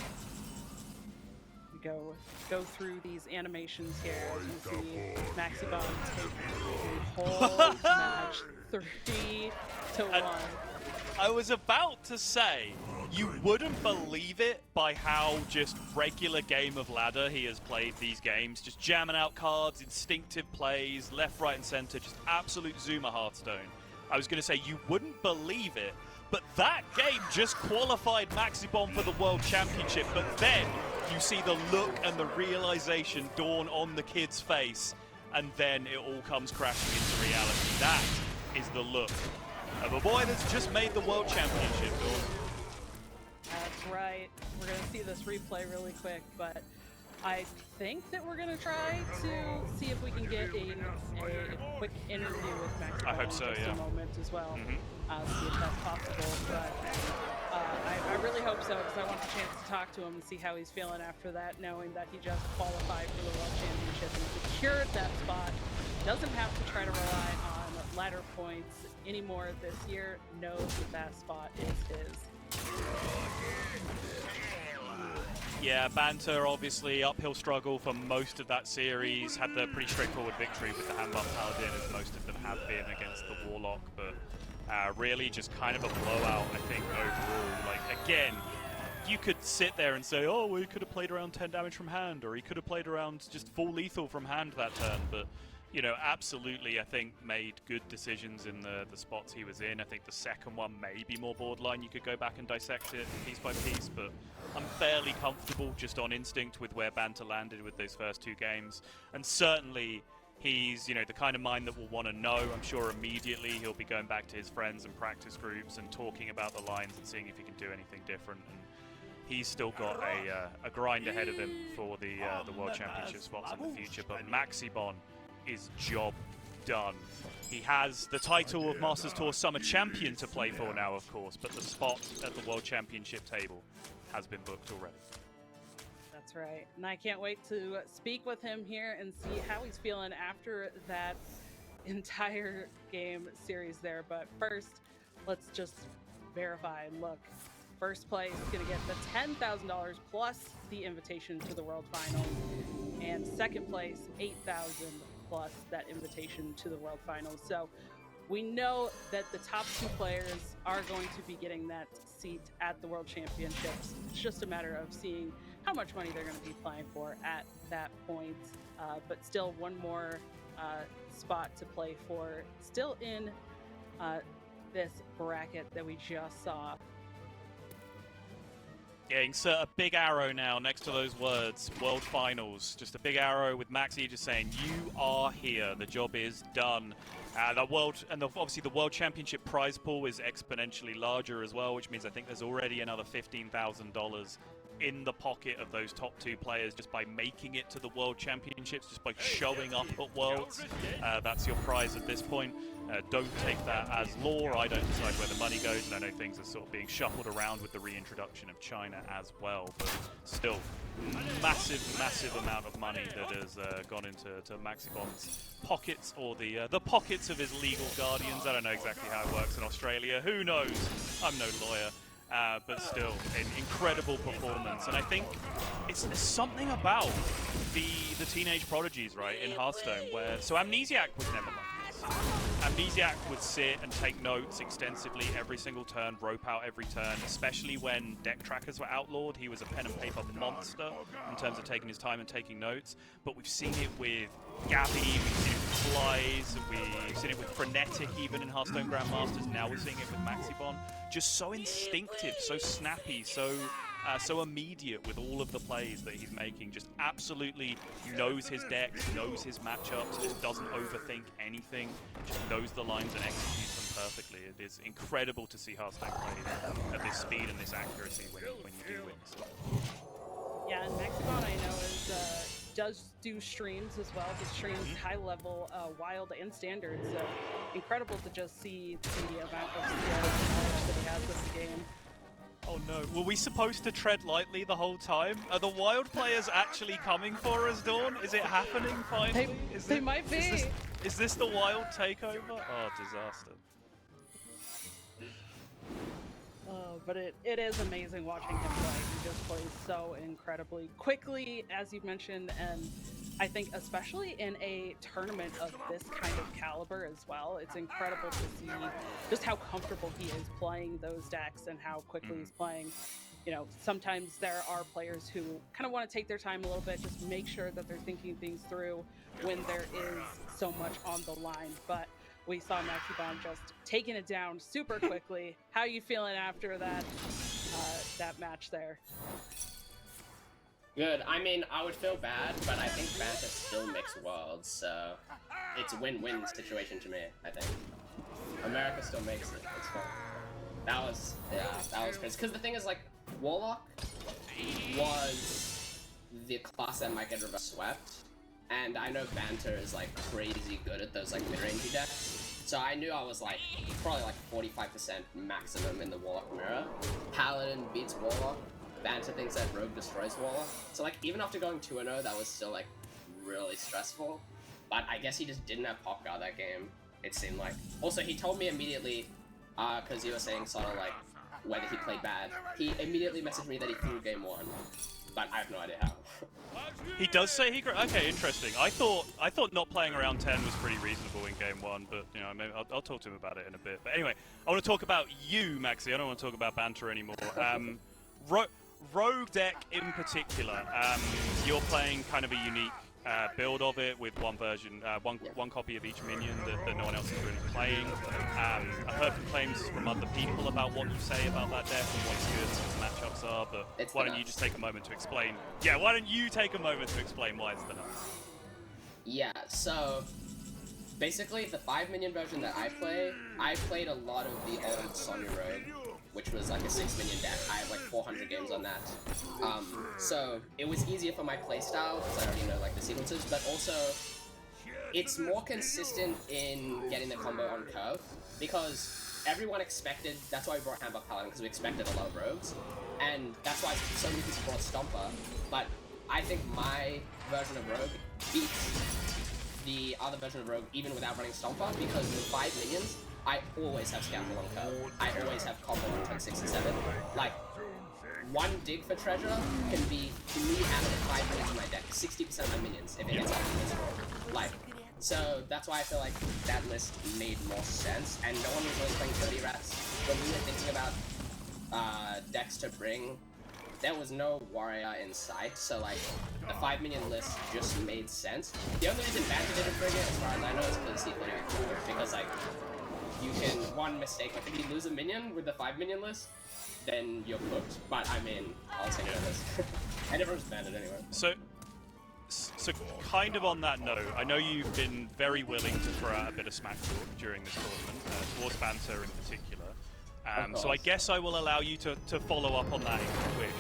We go through these animations here as you see MaxiBomb take the whole match 3-1.
I was about to say, you wouldn't believe it by how just regular game of ladder he has played these games. Just jamming out cards, instinctive plays, left, right, and center, just absolute Zuma Hearthstone. I was going to say, you wouldn't believe it, but that game just qualified MaxiBomb for the World Championship, but then you see the look and the realization dawn on the kid's face, and then it all comes crashing into reality. That is the look of a boy that's just made the World Championship, Dawn.
That's right. We're going to see this replay really quick, but I think that we're going to try to see if we can get a quick interview with Max.
I hope so,
in just
yeah.
a moment as well. See if that's possible. But I really hope so, because I want the chance to talk to him and see how he's feeling after that, knowing that he just qualified for the World Championship and secured that spot. Doesn't have to try to rely on ladder points anymore this year. Knows that spot is his.
Yeah, Banter, obviously, uphill struggle for most of that series. Had the pretty straightforward victory with the Handbuff Paladin, as most of them have been against the Warlock, but really just kind of a blowout, I think, overall. Like, again, you could sit there and say, oh, well, he could have played around 10 damage from hand, or he could have played around just full lethal from hand that turn, but you know, absolutely, I think, made good decisions in the spots he was in. I think the second one may be more borderline. You could go back and dissect it piece by piece, but I'm fairly comfortable just on instinct with where Banter landed with those first 2 games. And certainly, he's, you know, the kind of mind that will want to know. I'm sure immediately he'll be going back to his friends and practice groups and talking about the lines and seeing if he can do anything different. And he's still got a grind ahead of him for the World Championship spots in the future. But MaxiBomb is job done. He has the title of Masters Tour Summer Champion to play for now, of course, but the spot at the World Championship table has been booked already.
That's right. And I can't wait to speak with him here and see how he's feeling after that entire game series there. But first, let's just verify and look. First place is going to get the $10,000 plus the invitation to the World Finals. And second place, $8,000 plus that invitation to the World Finals. So we know that the top 2 players are going to be getting that seat at the World Championships. It's just a matter of seeing how much money they're going to be playing for at that point. But still one more spot to play for, still in this bracket that we just saw.
Yeah, insert a big arrow now next to those words, World Finals. Just a big arrow with Maxi just saying, you are here, the job is done. Obviously the World Championship prize pool is exponentially larger as well, which means I think there's already another $15,000 in the pocket of those top 2 players just by making it to the World Championships, just by showing up at Worlds. That's your prize at this point. Don't take that as law. I don't decide where the money goes, and I know things are sort of being shuffled around with the reintroduction of China as well, but still, massive amount of money that has gone into Maxibon's pockets, or the pockets of his legal guardians. I don't know exactly how it works in Australia. Who knows? I'm no lawyer. But still, an incredible performance, and I think it's something about the teenage prodigies, right, in Hearthstone, where so Amnesiac was never like this. Amnesiac would sit and take notes extensively every single turn, rope out every turn, especially when deck trackers were outlawed. He was a pen and paper monster in terms of taking his time and taking notes, but we've seen it with Gabby, we've seen it with Flies, we've seen it with Frenetic even in Hearthstone Grandmasters, now we're seeing it with Maxibon. Just so instinctive, so snappy, so immediate with all of the plays that he's making. Just absolutely knows his decks, knows his matchups, just doesn't overthink anything, just knows the lines and executes them perfectly. It is incredible to see Hearthstone played at this speed and this accuracy when you do win. So.
Yeah, and Maxibon I know does do streams as well. He streams high level wild and standard, so incredible to just see the amount of skill and knowledge that he has with the game.
Oh no, were we supposed to tread lightly the whole time? Are the wild players actually coming for us, Dawn? Is it happening finally?
They might be.
Is this the wild takeover? Oh, disaster.
But it is amazing watching him play. He just plays so incredibly quickly, as you mentioned, and I think especially in a tournament of this kind of caliber as well, it's incredible to see just how comfortable he is playing those decks and how quickly he's playing. You know, sometimes there are players who kind of want to take their time a little bit, just make sure that they're thinking things through when there is so much on the line, but we saw Maxibon just taking it down super quickly. How are you feeling after that match there?
Good. I mean, I would feel bad, but I think Banter still makes Worlds, so it's a win-win situation to me, I think. America still makes it. It's fun. That was crazy. Because the thing is, like, Warlock was the class that might get reverse swept. And I know Banter is like crazy good at those like mid-rangey decks. So I knew I was like probably like 45% maximum in the Warlock mirror. Paladin beats Warlock. Banter thinks that Rogue destroys Warlock. So like even after going 2-0, that was still like really stressful. But I guess he just didn't have Pop Guard that game, it seemed like. Also, he told me immediately, because you were saying sort of like whether he played bad, he immediately messaged me that he threw game 1. But I have no idea how.
He does say he... Okay, interesting. I thought not playing around 10 was pretty reasonable in game 1, but, you know, maybe I'll talk to him about it in a bit. But anyway, I want to talk about you, Maxi. I don't want to talk about Banter anymore. Rogue deck in particular, you're playing kind of a unique build of it with one version, one copy of each minion that no one else is really playing. I've heard complaints from other people about what you say about that deck and what its good matchups are, but why don't you just take a moment to explain? Yeah, why don't you take a moment to explain why it's the nuts?
Yeah, so basically the 5 minion version that I played a lot of the old Sonya Rogue, which was like a 6 minion deck. I have like 400 games on that. So it was easier for my playstyle because I already know like the sequences, but also it's more consistent in getting the combo on curve because everyone expected, that's why we brought Handbuck Paladin, because we expected a lot of rogues, and that's why so many people brought Stomper, but I think my version of Rogue beats the other version of Rogue even without running Stomper, because with 5 minions, I always have Scalpel on curve. I always have combo on turn 6 and 7. Like, one dig for treasure can be 3 out of the 5 minions in my deck. 60% of my minions if it gets out of this roll. Like, so that's why I feel like that list made more sense. And no one was really playing Dirty Rats. When we were thinking about decks to bring, there was no warrior in sight, so like the 5 minion list just made sense. The only reason Banter didn't bring it, as far as I know, is because he played it before. Because like, you can, one mistake, like if you lose a minion with the 5 minion list, then you're cooked. But I mean, I'll take that list. And everyone's banded anyway. So
kind of on that note, I know you've been very willing to throw out a bit of smack talk during this tournament, towards Banter in particular. So I guess I will allow you to follow up on that if you wish.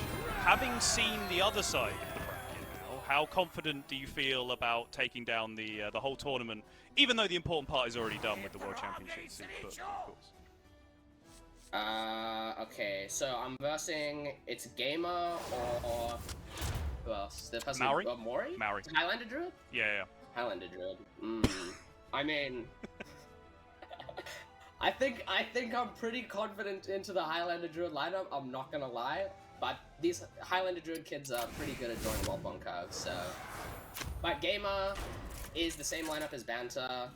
having seen the other side of the bracket now, how confident do you feel about taking down the whole tournament, even though the important part is already done with the World Championships in foot, of course?
Okay, so I'm versing, it's Gamer or who else? The person
Maori?
Mori?
Maori.
Highlander Druid?
Yeah.
Highlander Druid. I mean, I think I'm pretty confident into the Highlander Druid lineup, I'm not gonna lie. But these Highlander Druid kids are pretty good at drawing wall bomb curves, so... But Gamer is the same lineup as Banter.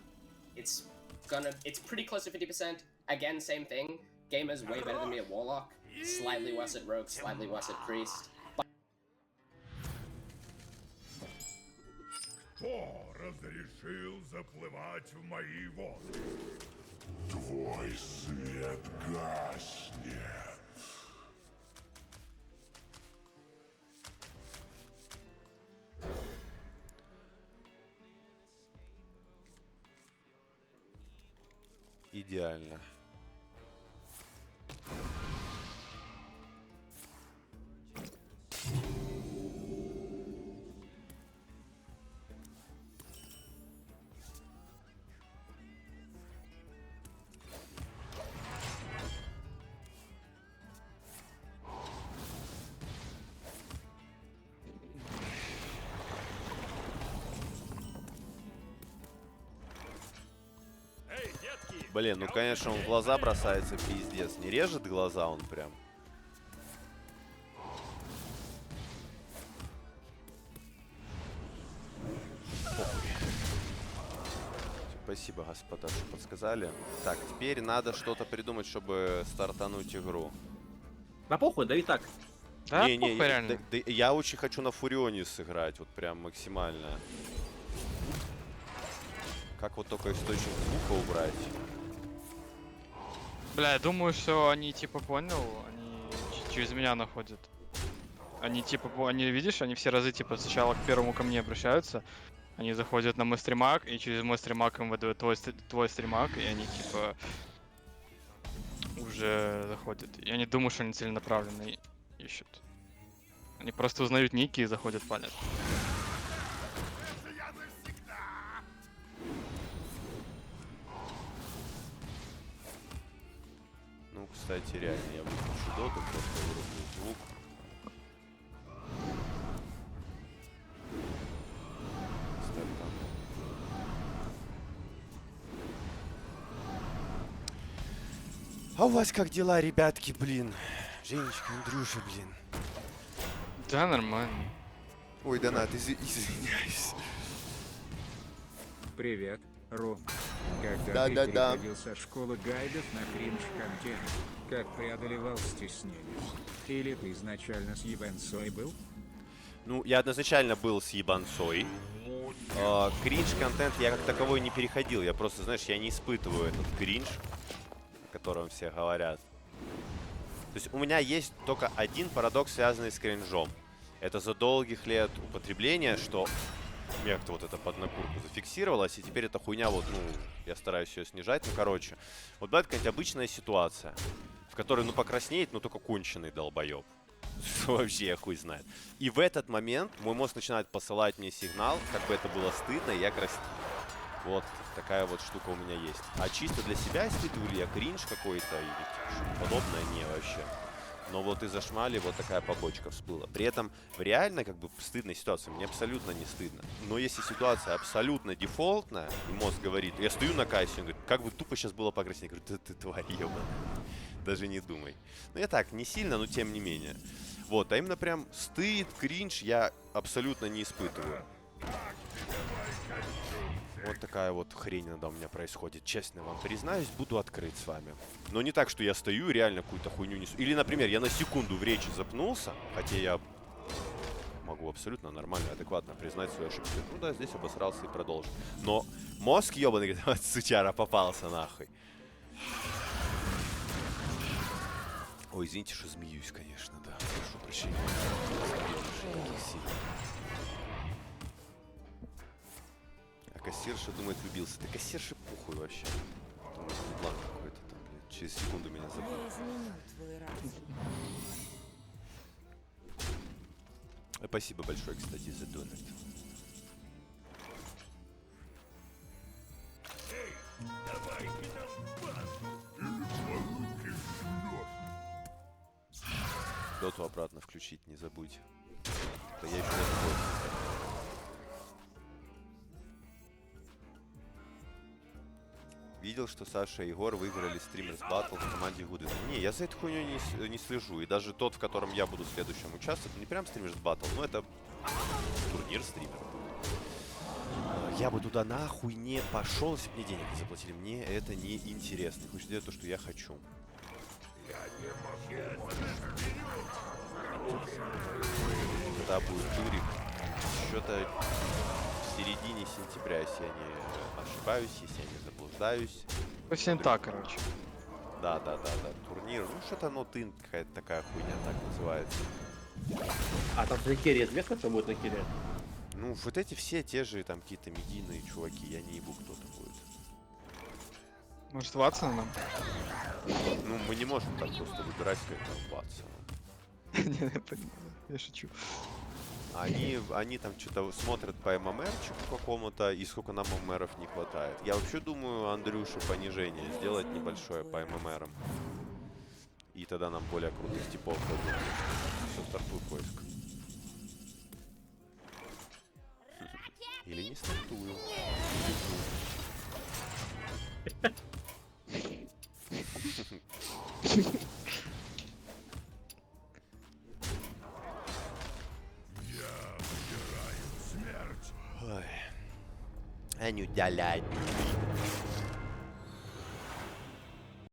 It's pretty close to 50%. Again, same thing. Gamer's way better than me at Warlock. Slightly worse at Rogue, slightly worse at Priest.
Кто разрешил заплывать в мои воды? Твой свет гаснет.
Идеально. Блин, ну конечно он в глаза бросается, пиздец. Не режет глаза он прям. Спасибо, господа, что подсказали. Так, теперь надо что-то придумать, чтобы стартануть игру.
Да похуй, да и так.
Да, не, я очень хочу на Фурионе сыграть, вот прям максимально. Как вот только источник звука убрать?
Бля, я думаю, что они типа понял, они через меня находят. Они типа, они, видишь, они все разы типа сначала к первому ко мне обращаются, они заходят на мой стримак, и через мой стримак им выдают твой стримак, и они типа уже заходят. Я не думаю, что они целенаправленно ищут. Они просто узнают ники и заходят палят.
Ну, кстати, реально, я выключу доту, просто вырублю звук. А у вас как дела, ребятки, блин? Женечка, Андрюша, блин.
Да, нормально.
Ой, Донат, извиняюсь.
Привет, Ру. Когда ты переходил со школы гайдов на кринж-контент, как преодолевал стеснение? Или ты изначально с ебанцой был?
Ну, я однозначально был с ебанцой. Кринж-контент я как таковой не переходил. Я просто, знаешь, я не испытываю этот кринж, о котором все говорят. То есть у меня есть только один парадокс, связанный с кринжом. Это за долгих лет употребления, что у меня как-то вот это под накурку зафиксировалось, и теперь эта хуйня вот, ну, я стараюсь ее снижать. Ну, короче, вот бывает какая-нибудь обычная ситуация, в которой, ну, покраснеет, ну, только конченый долбоеб. Вообще, я хуй знает. И в этот момент мой мозг начинает посылать мне сигнал, как бы это было стыдно, и я краснею. Вот такая вот штука у меня есть. А чисто для себя испытываю ли я кринж какой-то или что-то подобное? Не, вообще. Но вот из-за шмали вот такая побочка всплыла. При этом в реально как бы стыдной ситуации мне абсолютно не стыдно. Но если ситуация абсолютно дефолтная, и мозг говорит, я стою на кассе, он говорит, как бы тупо сейчас было покраснеть. Я говорю, ты тварь ебаная. Даже не думай. Ну я так, не сильно, но тем не менее. Вот, а именно прям стыд, кринж я абсолютно не испытываю. Вот такая вот хрень иногда у меня происходит. Честно вам признаюсь, буду открыт с вами. Но не так, что я стою и реально какую-то хуйню несу. Или, например, я на секунду в речи запнулся, хотя я могу абсолютно нормально, адекватно признать свою ошибку. Ну да, здесь обосрался и продолжил. Но мозг ебаный, говорит, вот сучара попался нахуй. Ой, извините, что змеюсь, конечно, да. Прошу прощения. Кассирша думает, влюбился. Да кассирши похуй вообще. Думаю, план какой-то там, блядь. Через секунду меня забыл. Спасибо большое, кстати, за донат. Доту обратно включить не забудь. Да я еще не забыл. Видел, что Саша и Егор выиграли стримерс батл в команде Гудвин. Не, я за этой хуйней не слежу. И даже тот, в котором я буду следующим участвовать, не прям стримерс батл, но это турнир стримеров. Я бы туда нахуй не пошел, если бы мне денег не заплатили. Мне это не интересно. Я хочу делать то, что я хочу. Когда будет турик, что-то в середине сентября, если я не ошибаюсь, если я не заблуждаюсь.
Осень так, короче.
Да, турнир. Ну, что-то нотын, какая-то такая хуйня так называется.
А там на керри известно, кто будет на керри?
Ну, вот эти все те же там какие-то медийные чуваки, я не ебу, кто это будет.
Может, Ватсона нам?
Ну, мы не можем так просто выбирать, как там Ватсона.
Не, я понимаю, я шучу.
Они там что-то смотрят по ММРчику какому-то, и сколько нам ММРов не хватает. Я вообще думаю, Андрюше понижение сделать небольшое по ММРам. И тогда нам более крутых типов дадут. Все, стартуй поиск. Или не стартую. Ой. Аню дялянь.